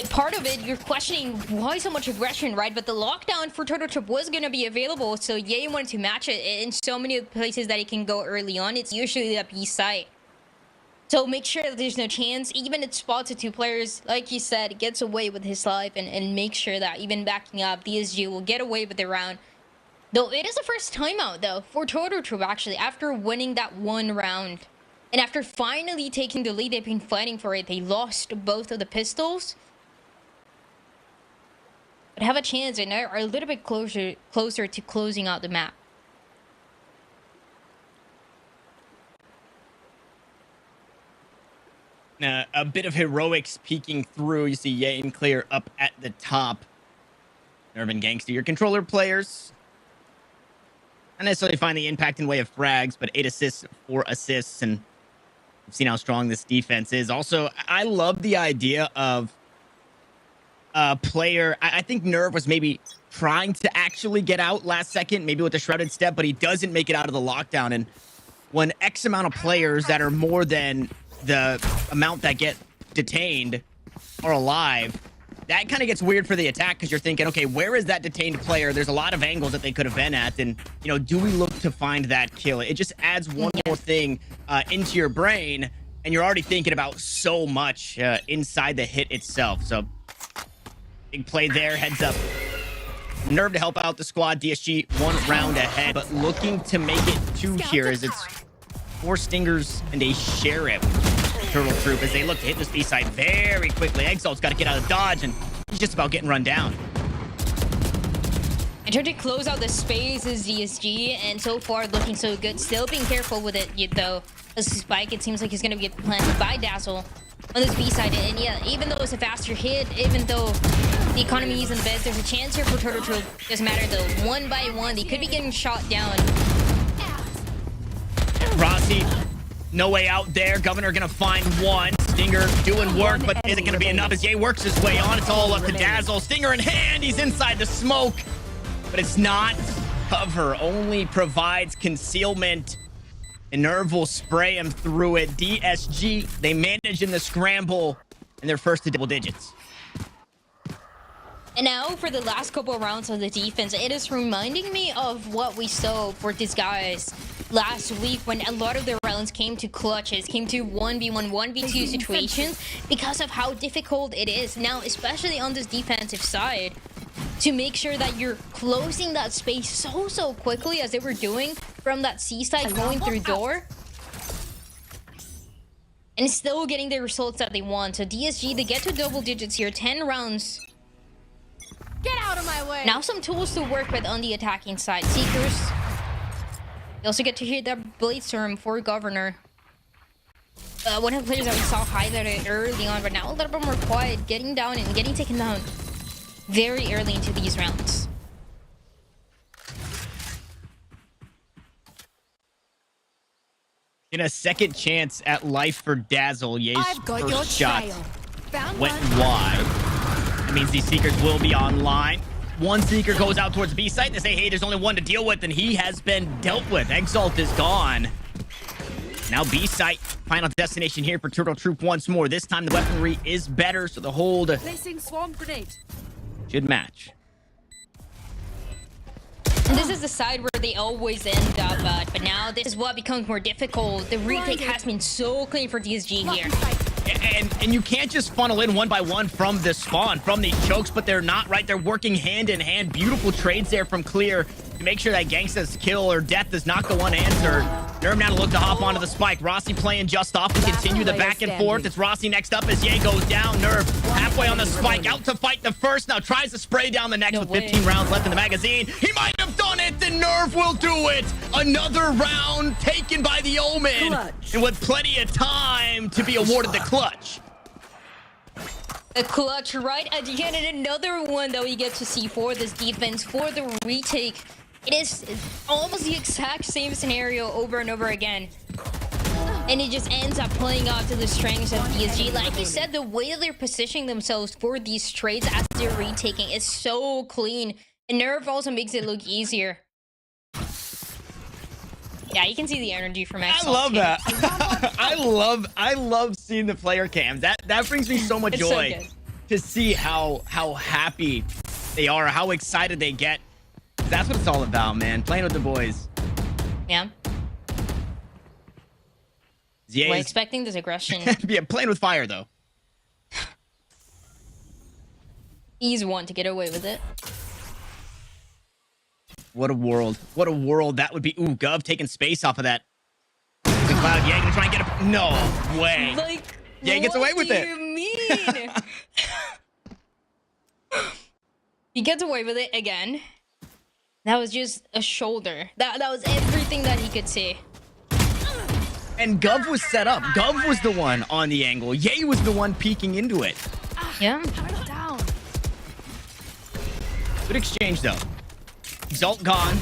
part of it, you're questioning why so much aggression, right? But the lockdown for Turtle Trip was going to be available, so Ye wanted to match it in so many places that he can go early on. It's usually the B site. So make sure that there's no chance, even if spots of 2 players, like you said, gets away with his life, and make sure that even backing up, DSG will get away with the round. Though it is the first time out, though, for Turtle Troop, actually, after winning that 1 round. And after finally taking the lead, they've been fighting for it. They lost both of the pistols. But have a chance and are a little bit closer to closing out the map. A bit of heroics peeking through. You see Ye and Clear up at the top. Nerve and Gangster, your controller players. Not necessarily find the impact in way of frags, but 8 assists, 4 assists, and we've seen how strong this defense is. Also, I love the idea of a player. I think Nerve was maybe trying to actually get out last second, maybe with the shrouded step, but he doesn't make it out of the lockdown. And when X amount of players that are more than the amount that get detained are alive, that kind of gets weird for the attack, because you're thinking, okay, where is that detained player? There's a lot of angles that they could have been at, and you know, do we look to find that kill? It just adds one more thing into your brain, and you're already thinking about so much inside the hit itself. So big play there, heads up. Nerve to help out the squad. DSG 1 round ahead, but looking to make it 2 here as it's 4 Stingers and a Sheriff Turtle Troop as they look to hit this B side very quickly. Exalt's got to get out of dodge, and he's just about getting run down. And trying to close out the space is DSG, and so far looking so good. Still being careful with it, though. As Spike, it seems like he's going to get planted by Dazzle on this B side. And yeah, even though it's a faster hit, even though the economy isn't the best, there's a chance here for Turtle Troop. Doesn't matter though. 1 by 1, they could be getting shot down. Rossi, no way out there. Governor gonna find 1. Stinger doing work, but is it gonna be enough as Ye works his way on? It's all up to Dazzle. Stinger in hand, he's inside the smoke, but it's not cover, only provides concealment. And Nerve will spray him through it. DSG, they manage in the scramble, and they're first to double digits. And now for the last couple of rounds of the defense, it is reminding me of what we saw for these guys last week when a lot of the rounds came to clutches, came to 1v1, 1v2 situations because of how difficult it is now, especially on this defensive side, to make sure that you're closing that space so quickly as they were doing from that C side going through door. And still getting the results that they want. So DSG, they get to double digits here, 10 rounds. Get out of my way. Now some tools to work with on the attacking side. Seekers. You also get to hear that Blade Storm for Governor. One of the players that we saw highlighted early on, but now a little bit more quiet, getting down and getting taken down very early into these rounds. In a second chance at life for Dazzle, Ye's I've got your first shot trail. Found went one. wide. That means these Seekers will be online. One Seeker goes out towards B site. They say, hey, there's only one to deal with, and he has been dealt with. Exalt is gone. Now B site, final destination here for Turtle Troop once more. This time the weaponry is better, so the hold Placing swarm grenade. should match. And this is the side where they always end up at, but now this is what becomes more difficult. The retake has been so clean for DSG here. And you can't just funnel in one by one from the spawn, from these chokes, but they're not, right? They're working hand in hand. Beautiful trades there from Clear to make sure that Gangsta's kill or death is not the one answered. Nerve now to look to hop onto the spike. Rossi playing just off to continue the back and forth. It's Rossi next up as Ye goes down. Nerve halfway on the spike, out to fight the first. Now tries to spray down the next with 15 rounds left in the magazine. He might have done it, and Nerve will do it. Another round taken by the Omen. Clutch. And with plenty of time to be awarded the clutch. The clutch right at the end, and another one that we get to see for this defense, for the retake. It is almost the exact same scenario over and over again. And it just ends up playing out to the strengths of DSG. Like you said, the way that they're positioning themselves for these trades as they're retaking is so clean. And Nerve also makes it look easier. Yeah, you can see the energy from X. I love that. I love seeing the player cams. That brings me so much It's so joy good. to see how happy they are, how excited they get. That's what it's all about, man. Playing with the boys. Yeah. Yeah, We're expecting this aggression. yeah, playing with fire though. He's one to get away with it. What a world. What a world that would be. Ooh, Gov taking space off of that. The Cloud, yeah, gonna try and get a... No way. Like, Yeah, he gets away with it. What do you mean? He gets away with it again. That was just a shoulder. That was everything that he could see. And Gov was set up. Gov was the one on the angle. Ye was the one peeking into it. Yeah. Down. Good exchange, though. Exalt gone.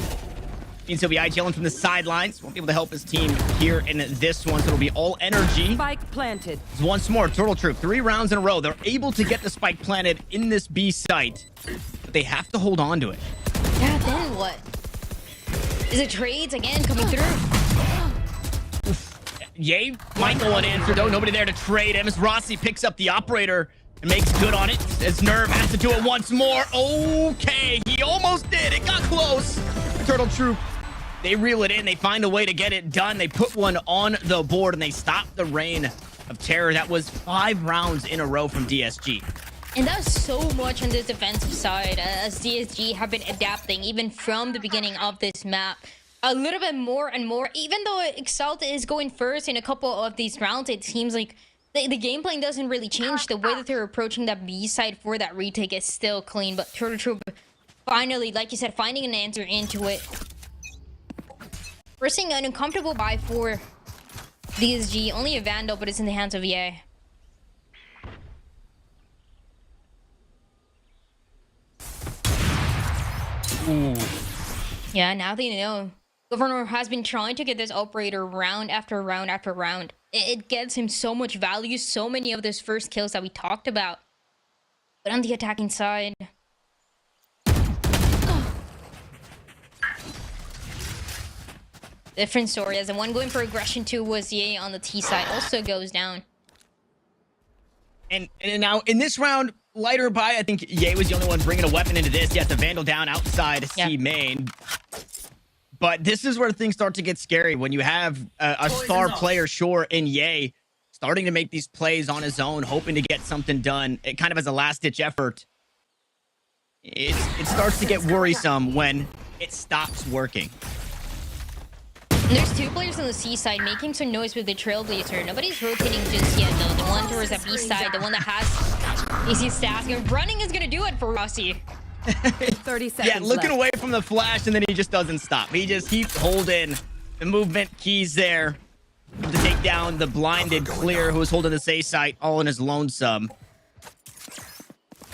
Means he'll be IGLing from the sidelines. Won't be able to help his team here in this one, so it'll be all energy. Spike planted. Once more, Turtle Troop, 3 rounds in a row. They're able to get the spike planted in this B site, but they have to hold on to it. Yeah, then what? Is it trades again coming through? Ye might go unanswered, though. Nobody there to trade him as Rossi picks up the operator and makes good on it. As Nerve has to do it once more. Okay, he almost did. It got close. Turtle Troop, they reel it in. They find a way to get it done. They put one on the board, and they stop the reign of terror. That was 5 rounds in a row from DSG. And that's so much on this defensive side as DSG have been adapting even from the beginning of this map. A little bit more and more. Even though Exalt is going first in a couple of these rounds, it seems like the gameplay doesn't really change. The way that they're approaching that B side for that retake is still clean. But Turtle Troop finally, like you said, finding an answer into it. Forcing an uncomfortable buy for DSG. Only a Vandal, but it's in the hands of Ye. Ooh. Yeah, now they know. Governor has been trying to get this operator round after round after round. It gets him so much value, so many of those first kills that we talked about. But on the attacking side... different story, as the one going for aggression too was Ye on the T side, also goes down. And now in this round, lighter by, I think Ye was the only one bringing a weapon into this. Yes, a Vandal down outside C main. But this is where things start to get scary when you have a star player, sure, in Ye, starting to make these plays on his own, hoping to get something done. It kind of as a last-ditch effort. It starts to get worrisome when it stops working. There's two players on the C side making some noise with the Trailblazer. Nobody's rotating just yet, though. The one towards the B side, the one that has easy stats. Running is going to do it for Rossi. 30 seconds Yeah, looking left. away from the flash, and then he just doesn't stop. He just keeps holding the movement keys there to take down the blinded Clear, who was holding the A site all in his lonesome.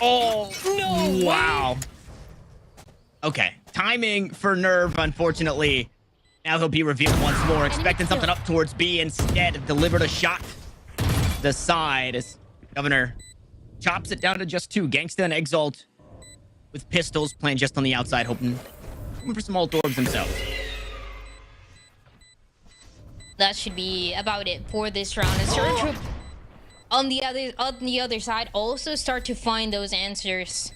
Oh, no! Wow. Okay, timing for Nerve, unfortunately. Now he'll be revealed once more, expecting something up towards B. Instead, delivered a shot to the side as Governor chops it down to just 2. Gangsta and Exalt with pistols playing just on the outside, hoping for some alt orbs themselves. That should be about it for this round. And Surge Troop on the other side also start to find those answers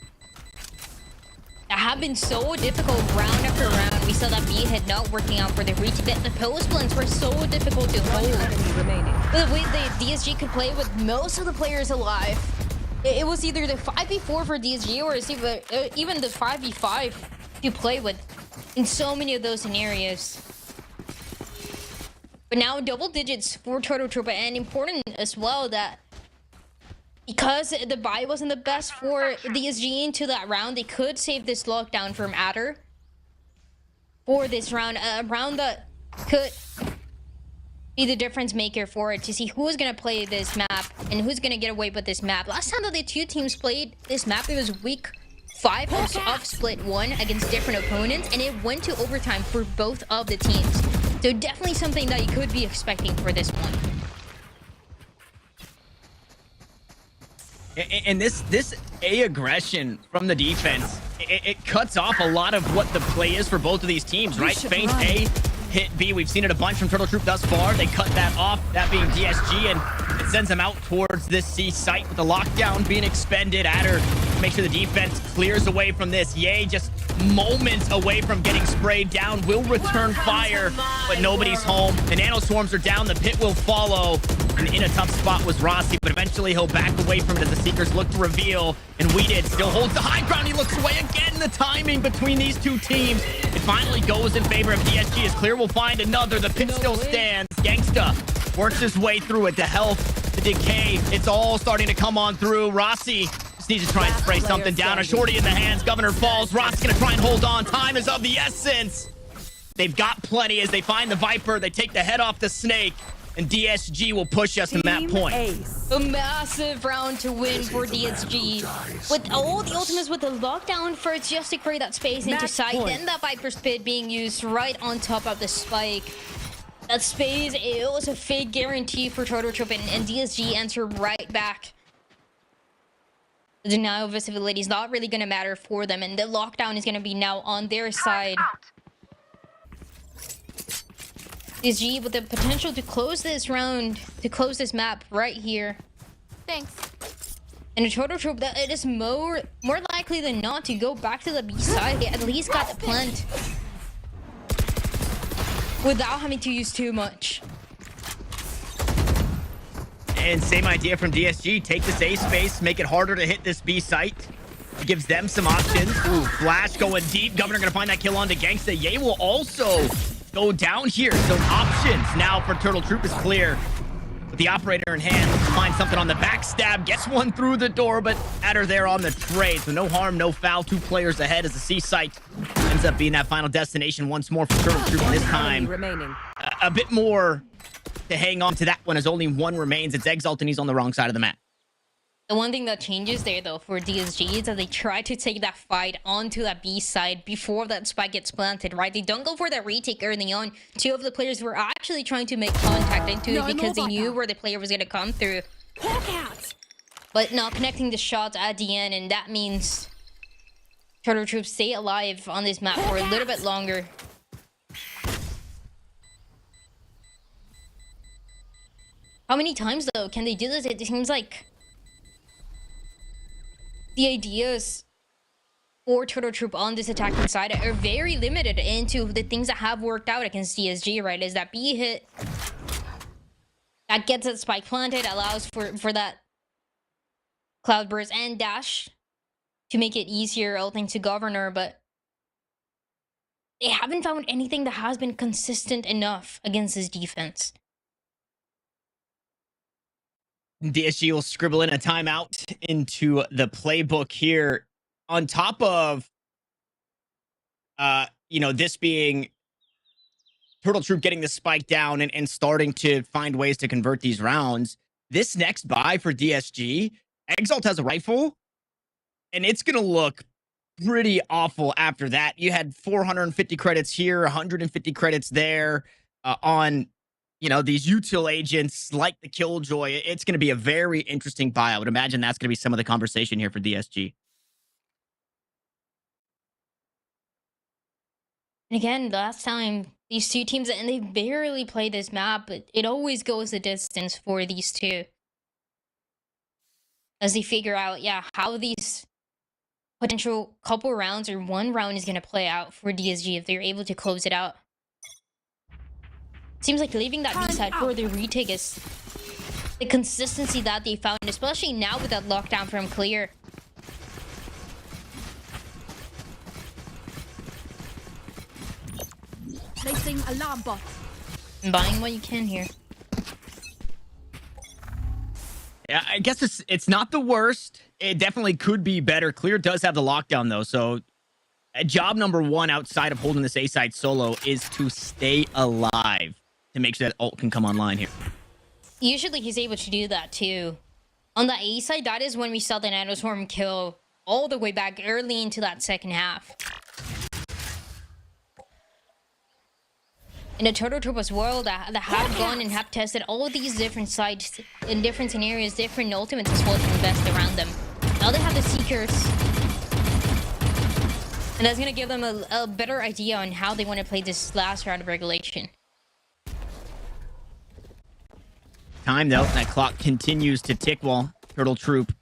that have been so difficult round after round. We saw that B hit not working out for the retake. The post blends were so difficult to hold. The way the DSG could play with most of the players alive, it was either the 5v4 for DSG or it's even the 5v5 to play with in so many of those scenarios. But now double digits for Turtle Trooper, and important as well that because the buy wasn't the best for DSG into that round, they could save this lockdown from Adder for this round. A round that could be the difference maker for it to see who's going to play this map and who's going to get away with this map. Last time that the two teams played this map, it was week 5 of Split 1 against different opponents, and it went to overtime for both of the teams. So definitely something that you could be expecting for this one. And this A aggression from the defense, it cuts off a lot of what the play is for both of these teams, right? Feint A, hit B. We've seen it a bunch from Turtle Troop thus far. They cut that off, that being DSG, and it sends them out towards this C site with the lockdown being expended. Adder, make sure the defense clears away from this. Ye just moments away from getting sprayed down, will return fire, but nobody's home. The nano swarms are down, the pit will follow, and in a tough spot was Rossi, but eventually he'll back away from it as the Seekers look to reveal, and Weeded still holds the high ground. He looks away again. The timing between these two teams, it finally goes in favor of DSG as Clear will find another. The pit still stands. Gangsta works his way through it. The health, the decay, it's all starting to come on through. Rossi just needs to try and spray something down. A shorty in the hands. Governor falls. Rossi's gonna try and hold on. Time is of the essence. They've got plenty as they find the Viper. They take the head off the Snake, and DSG will push us to that point. A massive round to win for DSG. With all the ultimates, with the lockdown first, just to create that space into sight. Then that Viper's Pit being used right on top of the spike. That space, it was a fake guarantee for Turtle Troop, and DSG answer right back. The denial of visibility is not really going to matter for them, and the lockdown is going to be now on their side. DSG with the potential to close this round, to close this map right here. Thanks. And the Turtle Troop, that it is more likely than not to go back to the B side. They at least got the plant without having to use too much. And same idea from DSG. Take this A space, make it harder to hit this B site. It gives them some options. Ooh, Flash going deep. Governor gonna find that kill onto Gangsta. Ye will also go down here. So options now for Turtle Troop is Clear. With the operator in hand, looks to find something on the backstab. Gets one through the door, but Adder there on the trade. So no harm, no foul. 2 players ahead as the C site ends up being that final destination once more for Turtle Troop. This time, a bit more to hang on to that one as only 1 remains. It's Exalt and he's on the wrong side of the map. The one thing that changes there, though, for DSG is that they try to take that fight onto that B side before that spike gets planted, right? They don't go for that retake early on. 2 of the players were actually trying to make contact into it because they knew where the player was going to come through. But not connecting the shots at the end, and that means Turtle Troops stay alive on this map for a little bit longer. How many times, though, can they do this? It seems like the idea is for Turtle Troop on this attacking side are very limited into the things that have worked out against DSG, right? Is that B hit that gets that spike planted, allows for that Cloudburst and Dash to make it easier ulting to Governor, but they haven't found anything that has been consistent enough against his defense. DSG will scribble in a timeout into the playbook here. On top of, this being Turtle Troop getting the spike down and starting to find ways to convert these rounds, this next buy for DSG, Exalt has a rifle, and it's going to look pretty awful after that. You had 450 credits here, 150 credits there on, these util agents like the Killjoy. It's going to be a very interesting buy. I would imagine that's going to be some of the conversation here for DSG. And again, last time, these two teams, and they barely play this map, but it always goes the distance for these two. As they figure out, how these potential couple rounds or one round is going to play out for DSG if they're able to close it out. Seems like leaving that B side for the retake is the consistency that they found, especially now with that lockdown from Clear. Placing alarm bot. Buying what you can here. Yeah, I guess it's not the worst. It definitely could be better. Clear does have the lockdown, though, so job number one outside of holding this A-side solo is to stay alive to make sure that ult can come online here. Usually he's able to do that, too. On the A side, that is when we saw the Nanoswarm kill all the way back early into that second half. In the Turtle Troopers world that have gone and have tested all of these different sides in different scenarios, different ultimates as well to invest around them. Now they have the Seekers. And that's going to give them a better idea on how they want to play this last round of regulation. Time, though. That clock continues to tick while Turtle Troop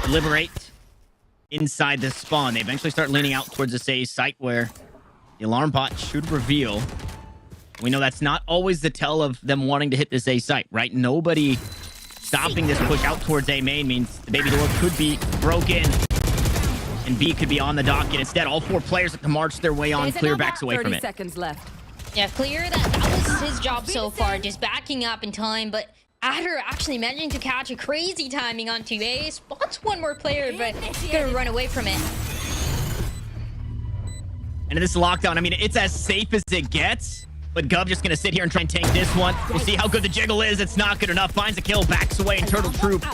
deliberate inside the spawn. They eventually start leaning out towards this A site where the alarm bot should reveal. We know that's not always the tell of them wanting to hit this A site, right? Nobody stopping this push out towards A main means the baby door could be broken and B could be on the docket. Instead, all four players have to march their way on. Clear backs away from it. 30 seconds left. Yeah, Clear, that was his job so far, just backing up in time, but Adder actually managing to catch a crazy timing onto A, spots one more player, but gonna run away from it. And this lockdown, I mean, it's as safe as it gets, but Gov just gonna sit here and try and tank this one. We'll see how good the jiggle is. It's not good enough. Finds a kill, backs away, and Turtle Troop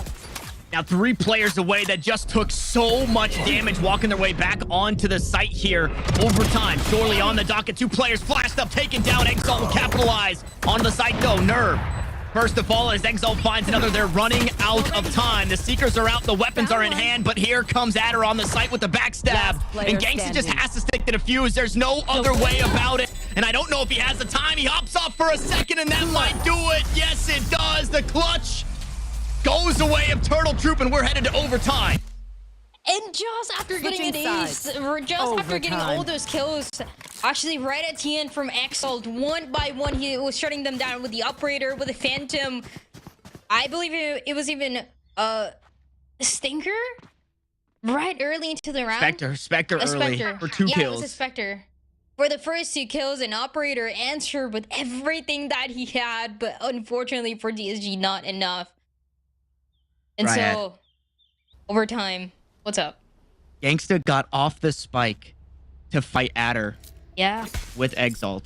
now 3 players away that just took so much damage walking their way back onto the site here. Overtime, surely on the docket. 2 players flashed up, taken down. Exalt will capitalize on the site though. Nerve first of all, as Exalt finds another. They're running out of time. The Seekers are out, the weapons are in hand, but here comes Adder on the site with the backstab. And Gangsta just has to stick to the fuse. There's no other way about it. And I don't know if he has the time. He hops off for a second, and that might do it. Yes, it does. The clutch goes away of Turtle Troop, and we're headed to overtime. And just after getting an ace, after getting all those kills, actually right at the end from Exalt, one by one, he was shutting them down with the operator, with the Phantom. I believe it was even a Stinker right early into the round. Spectre early for 2 kills. Yeah, it was a Spectre. For the first 2 kills, an operator answered with everything that he had, but unfortunately for DSG, not enough. And so, overtime. What's up? Gangsta got off the spike to fight Adder. Yeah. With Exalt.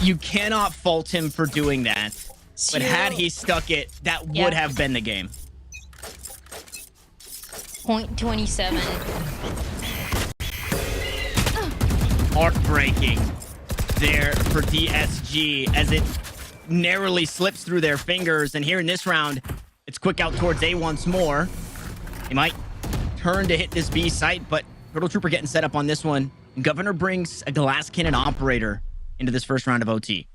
You cannot fault him for doing that. But had he stuck it, that would have been the game. Point 27. Heartbreaking there for DSG as it narrowly slips through their fingers. And here in this round, it's quick out towards A once more. He might turn to hit this B site, but Turtle Trooper getting set up on this one. Governor brings a glass cannon operator into this first round of OT.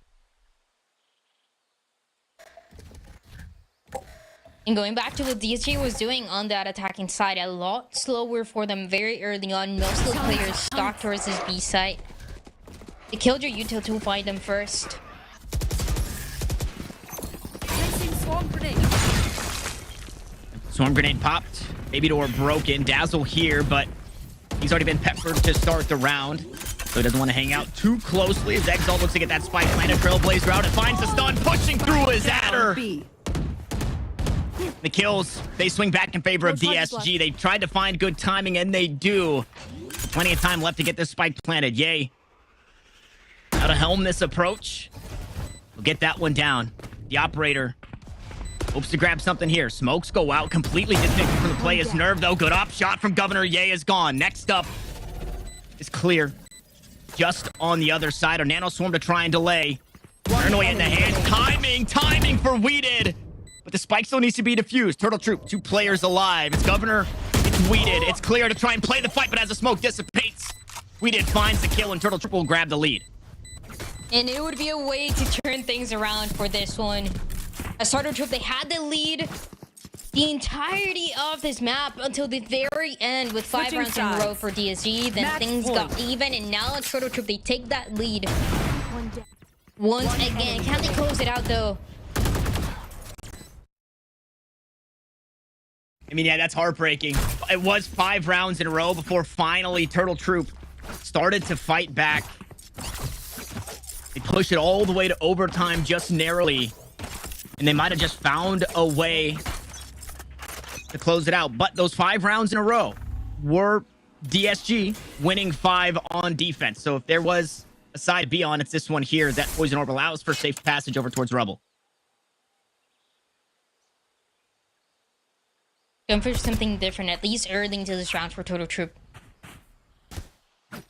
And going back to what DSG was doing on that attacking side, a lot slower for them very early on. Most of the players stalk towards this B site. They killed your util to find them first. Placing swarm grenade. Swarm grenade popped. Baby door broken. Dazzle here, but he's already been peppered to start the round. So he doesn't want to hang out too closely as Exalt looks to get that spike planted. Trailblazer out and finds the stun, pushing through his adder. B. The kills, they swing back in favor of DSG. They tried to find good timing, and they do. Plenty of time left to get this spike planted. Yay. How to helm this approach. We'll get that one down. The operator hopes to grab something here. Smokes go out, completely disconnected from the play. Is Nerve, though. Good op shot from Governor. Ye is gone. Next up is Clear. Just on the other side. Or Nano Swarm to try and delay. Paranoia in the hands. Timing for Weeded. But the spike still needs to be defused. Turtle Troop, 2 players alive. It's Governor. It's Weeded. It's Clear to try and play the fight, but as the smoke dissipates, Weeded finds the kill, and Turtle Troop will grab the lead. And it would be a way to turn things around for this one. As Turtle Troop, they had the lead the entirety of this map until the very end with 5 rounds in a row for DSG. Then things got even, and now Turtle Troop, they take that lead once again. Can they close it out, though? I mean, yeah, that's heartbreaking. It was 5 rounds in a row before finally Turtle Troop started to fight back. They pushed it all the way to overtime just narrowly. And they might have just found a way to close it out. But those 5 rounds in a row were DSG winning 5 on defense. So if there was a side to be on, it's this one here that Poison Orb allows for safe passage over towards Rubble. Going for something different, at least early into this round for Turtle Troop. And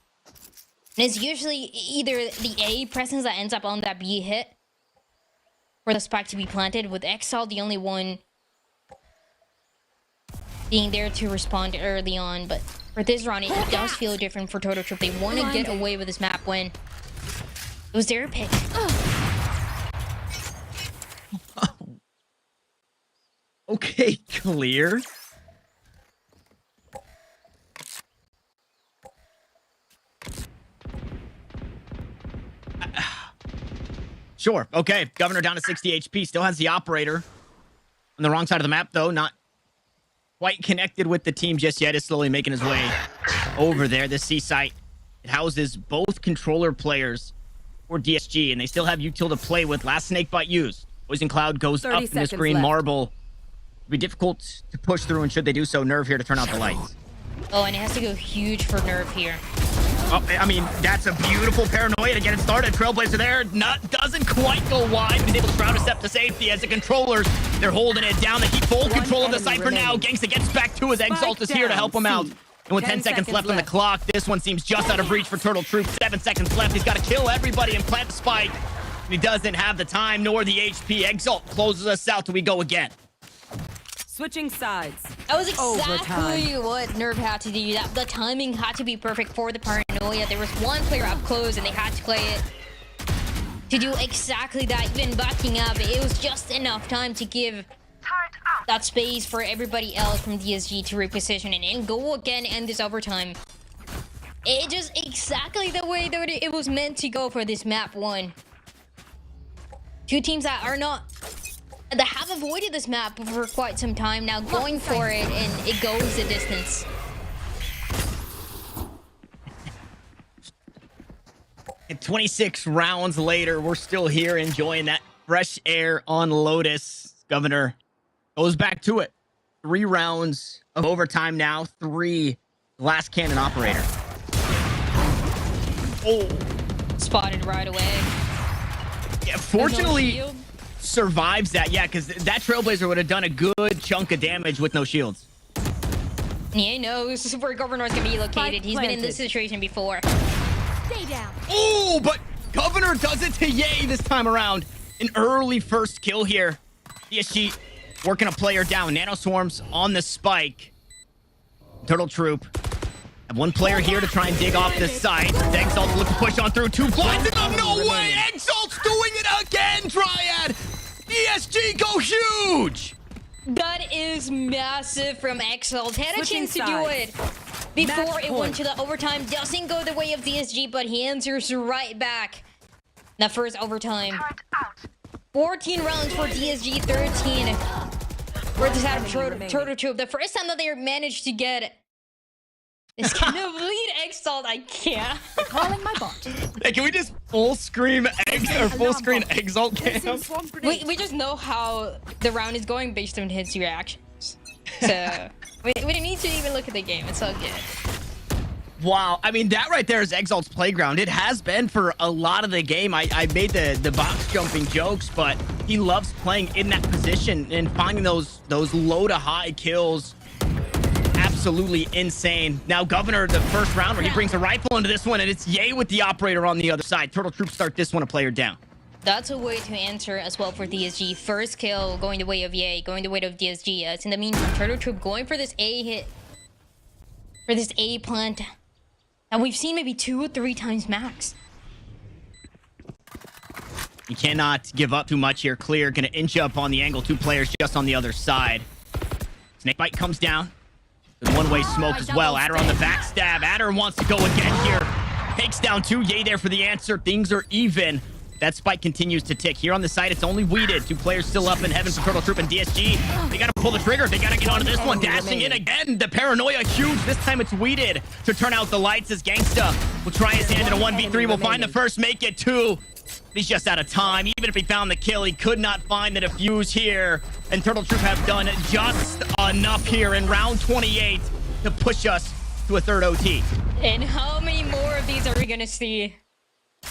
it's usually either the A presence that ends up on that B hit, for the spike to be planted, with Exalt the only one being there to respond early on. But for this round, it does feel different for Turtle Troop. They want to get away with this map win. It was their pick. Okay, Clear. Sure. Okay. Governor down to 60 HP. Still has the operator on the wrong side of the map, though. Not quite connected with the team just yet. Is slowly making his way over there. This C site, it houses both controller players for DSG, and they still have util to play with. Last snake bite used. Poison Cloud goes up in this green marble. It'll be difficult to push through, and should they do so, Nerve here to turn out the lights. Oh, and it has to go huge for Nerve here. Oh, I mean, that's a beautiful paranoia to get it started. Trailblazer there, doesn't quite go wide. Been able to shroud a step to safety as the controllers, they're holding it down. They keep full control of the site for now. Gangsta gets back to his Exalt is here to help him out. And with 10 seconds left on the clock, this one seems just out of reach for Turtle Troop. 7 seconds left. He's got to kill everybody and plant the spike. He doesn't have the time nor the HP. Exalt closes us out till we go again. Switching sides. That was exactly what Nerve had to do. The timing had to be perfect for the paranoia. There was one player up close and they had to play it to do exactly that. Even backing up, it was just enough time to give that space for everybody else from DSG to reposition and go again and this overtime. It just exactly the way that it was meant to go for this map 1. 2 teams that have avoided this map for quite some time now, going for it, and it goes the distance. And 26 rounds later, we're still here enjoying that fresh air on Lotus. Governor goes back to it. 3 rounds of overtime now. 3 glass cannon operator. Oh, Spotted right away. yeah, fortunately survives that. Yeah, because that Trailblazer would have done a good chunk of damage with no shields. Yeah, no, this is where Governor's gonna be located. He's been in this situation before. Stay down. Oh, but Governor does it to Ye this time around. An early first kill here. DSG working a player down. Nano Swarms on the spike. Turtle Troop have 1 player here to try and dig off the site. Exalt to look to push on through. 2 blinds in them. No way. Exalt's doing it again, Dryad. DSG go huge. That is massive from Exalt. Had a Switching chance to do it before Match it went point. to the overtime. Doesn't go the way of DSG, but he answers right back. That first overtime. 14 rounds for DSG, 13 for the side of Turtle Troop. The first time that they managed to get this kind of lead Exalt, I can't. Calling my bot. Hey, can we just full screen Exalt Placing cam? swarm grenade. We just know how the round is going based on his reactions. So we don't need to even look at the game. It's all good. Wow, I mean, that right there is Exalt's playground. It has been for a lot of the game. I made the box jumping jokes, but he loves playing in that position and finding those low to high kills. Absolutely insane. Now, Governor, the first round where he brings a rifle into this one, and it's Ye with the operator on the other side. Turtle Troop start this one a player down. That's a way to answer as well for DSG. First kill going the way of Ye, going the way of DSG. As in the meantime, Turtle Troop going for this A hit, for this A plant. And we've seen maybe 2 or 3 times max. You cannot give up too much here. Clear, gonna inch up on the angle. 2 players just on the other side. Snakebite comes down. There's one-way smoke as well. Adder on the backstab. Adder wants to go again here. Takes down 2. Ye there for the answer. Things are even. That spike continues to tick. Here on the side, it's only weeded. 2 players still up in heaven for Turtle Troop and DSG. They gotta pull the trigger. They gotta get onto this one. Dashing in again. The paranoia huge. This time it's weeded to turn out the lights as Gangsta will try his hand in a 1v3. Will find the first, make it 2. He's just out of time. Even if he found the kill, he could not find the defuse here. And Turtle Troop have done just enough here in round 28 to push us to a 3rd OT. And how many more of these are we gonna see?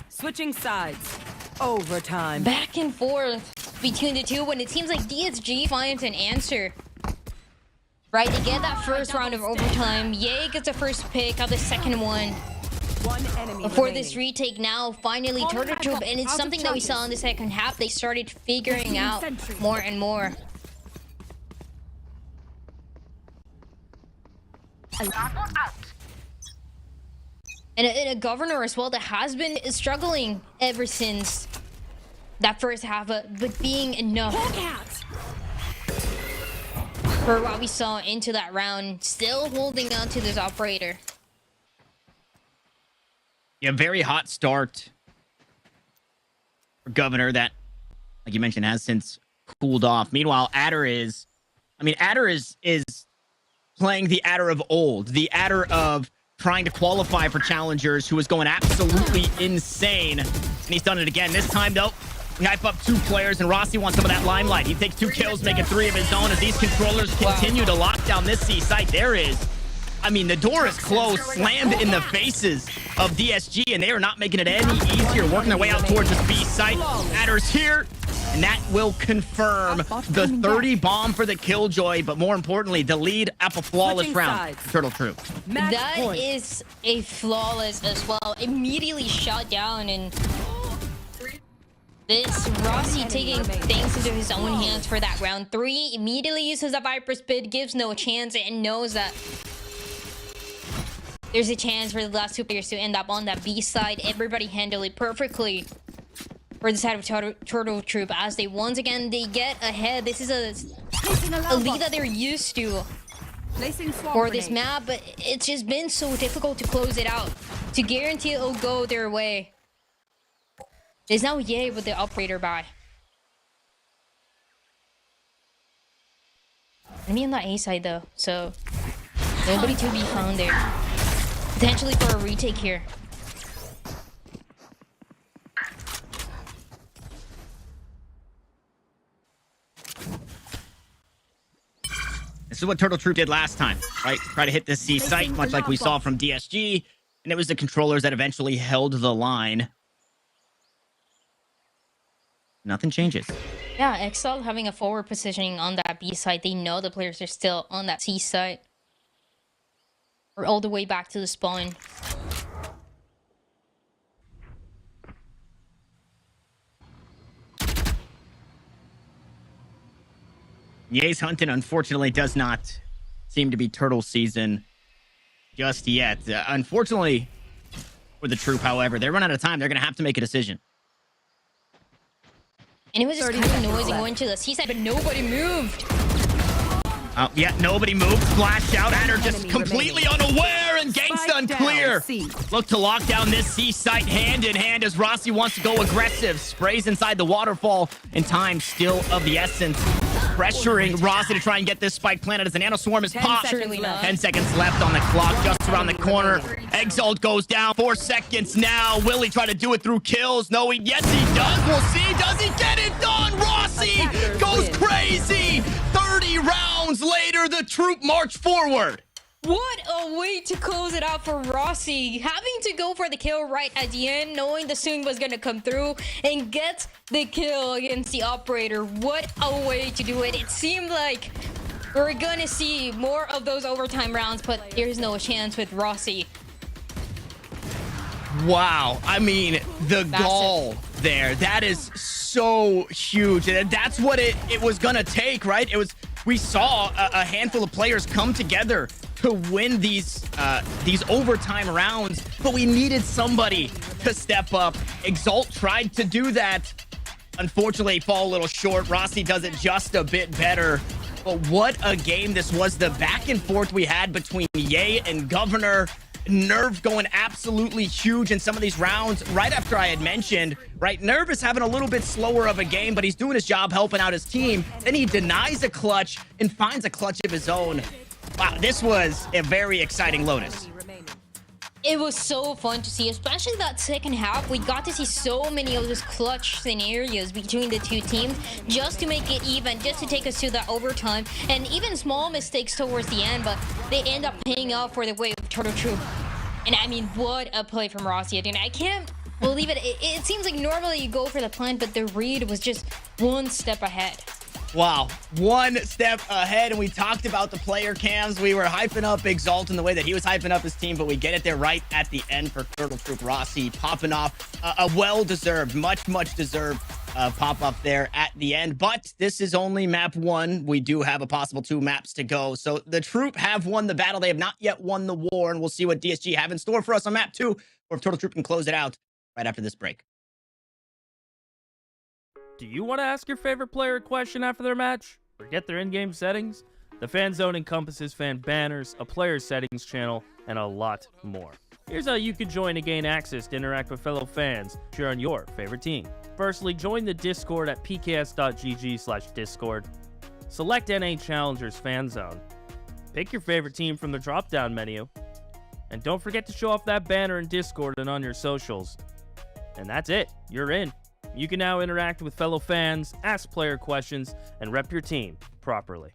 Switching sides. Overtime. Back and forth between the two when it seems like DSG finds an answer. Right, they get that first round of overtime. Ye gets the first pick of the second one. One enemy Before remaining. this retake now, finally Turtle Troop, and it's something that we saw in the second half. They started figuring out more and more. And a Governor as well that has been struggling ever since that first half, but being enough for what we saw into that round. Still holding on to this operator. Yeah, very hot start for Governor that, like you mentioned, has since cooled off. Meanwhile, Adder is playing the Adder of old, the Adder of trying to qualify for challengers, who was going absolutely insane. And he's done it again. This time, though, we hype up 2 players, and Rossi wants some of that limelight. He takes 2 kills, making 3 of his own as these controllers continue to lock down this C site. There is, I mean, the door is closed, slammed in the faces of DSG, and they are not making it any easier, working their way out towards this B site. Adder's here, and that will confirm the 30 bomb for the Killjoy, but more importantly, the lead up a flawless Switching round. sides. Turtle Troop. Match That point. is a flawless as well. Immediately shot down, and this Rossi taking things into his own hands for that round 3. Immediately uses the Viper's Pit, gives no chance, and knows that there's a chance for the last 2 players to end up on that B side. Everybody handled it perfectly for the side of Turtle Troop as they once again they get ahead. This is a lead that they're used to Placing swarm for this grenade. map, but it's just been so difficult to close it out, to guarantee it'll go their way. There's now Ye with the operator by. Enemy on the A side though, so nobody to be found there. Potentially for a retake here. This is what Turtle Troop did last time, right? Try to hit this C site, much like we saw from DSG, and it was the controllers that eventually held the line. Nothing changes. Yeah, Exalt having a forward positioning on that B side. They know the players are still on that C side. Or all the way back to the spawn. Ye's hunting, unfortunately, does not seem to be turtle season just yet. Unfortunately, for the Troop, however, they run out of time. They're going to have to make a decision. And it was just kind of noisy going to the C side, but nobody moved. Yeah, nobody moved. Flash out at her, just Enemy completely remaining. unaware, and Gangsta Spike down, unclear. C. Look to lock down this C site hand in hand as Rossi wants to go aggressive. Sprays inside the waterfall, and time still of the essence. Pressuring Rossi to try and get this spike planted as the Nano Swarm is 10 popped. seconds left. 10 seconds left on the clock, just around the corner. Exalt goes down. 4 seconds now. Will he try to do it through kills? No, yes, he does. We'll see. Does he get it done? Rossi Attackers goes win. crazy. 30 rounds later, the troop march forward. What a way to close it out for Rossi. Having to go for the kill right at the end, knowing the Soong was going to come through and get the kill against the operator. What a way to do it. It seemed like we're going to see more of those overtime rounds, but there's no chance with Rossi. Wow. I mean, the gall there, that is so huge. And that's what it was going to take, right? We saw a handful of players come together to win these overtime rounds, but we needed somebody to step up. Exalt tried to do that. Unfortunately, fall a little short. Rossi does it just a bit better. But what a game this was. The back and forth we had between Ye and Governor. Nerve going absolutely huge in some of these rounds. Right after I had mentioned, right, Nerve is having a little bit slower of a game, but he's doing his job helping out his team. Then he denies a clutch and finds a clutch of his own. Wow, this was a very exciting Lotus. It was so fun to see, especially that second half. We got to see so many of those clutch scenarios between the two teams just to make it even, just to take us to that overtime. And even small mistakes towards the end, but they end up paying off for the way of Turtle Troop. And I mean, what a play from Rossi. I can't believe it. It seems like normally you go for the plant, but the read was just one step ahead. Wow, one step ahead, and we talked about the player cams. We were hyping up Exalt in the way that he was hyping up his team, but we get it there right at the end for Turtle Troop. Rossi popping off a well-deserved, much deserved pop-up there at the end. But this is only map 1. We do have a possible 2 maps to go. So the Troop have won the battle. They have not yet won the war, and we'll see what DSG have in store for us on map 2, or if Turtle Troop can close it out right after this break. Do you want to ask your favorite player a question after their match? Or get their in-game settings? The Fan Zone encompasses fan banners, a player settings channel, and a lot more. Here's how you can join to gain access to interact with fellow fans, cheer on your favorite team. Firstly, join the Discord at pks.gg/discord. Select NA Challengers Fan Zone. Pick your favorite team from the drop-down menu. And don't forget to show off that banner in Discord and on your socials. And that's it. You're in. You can now interact with fellow fans, ask player questions, and rep your team properly.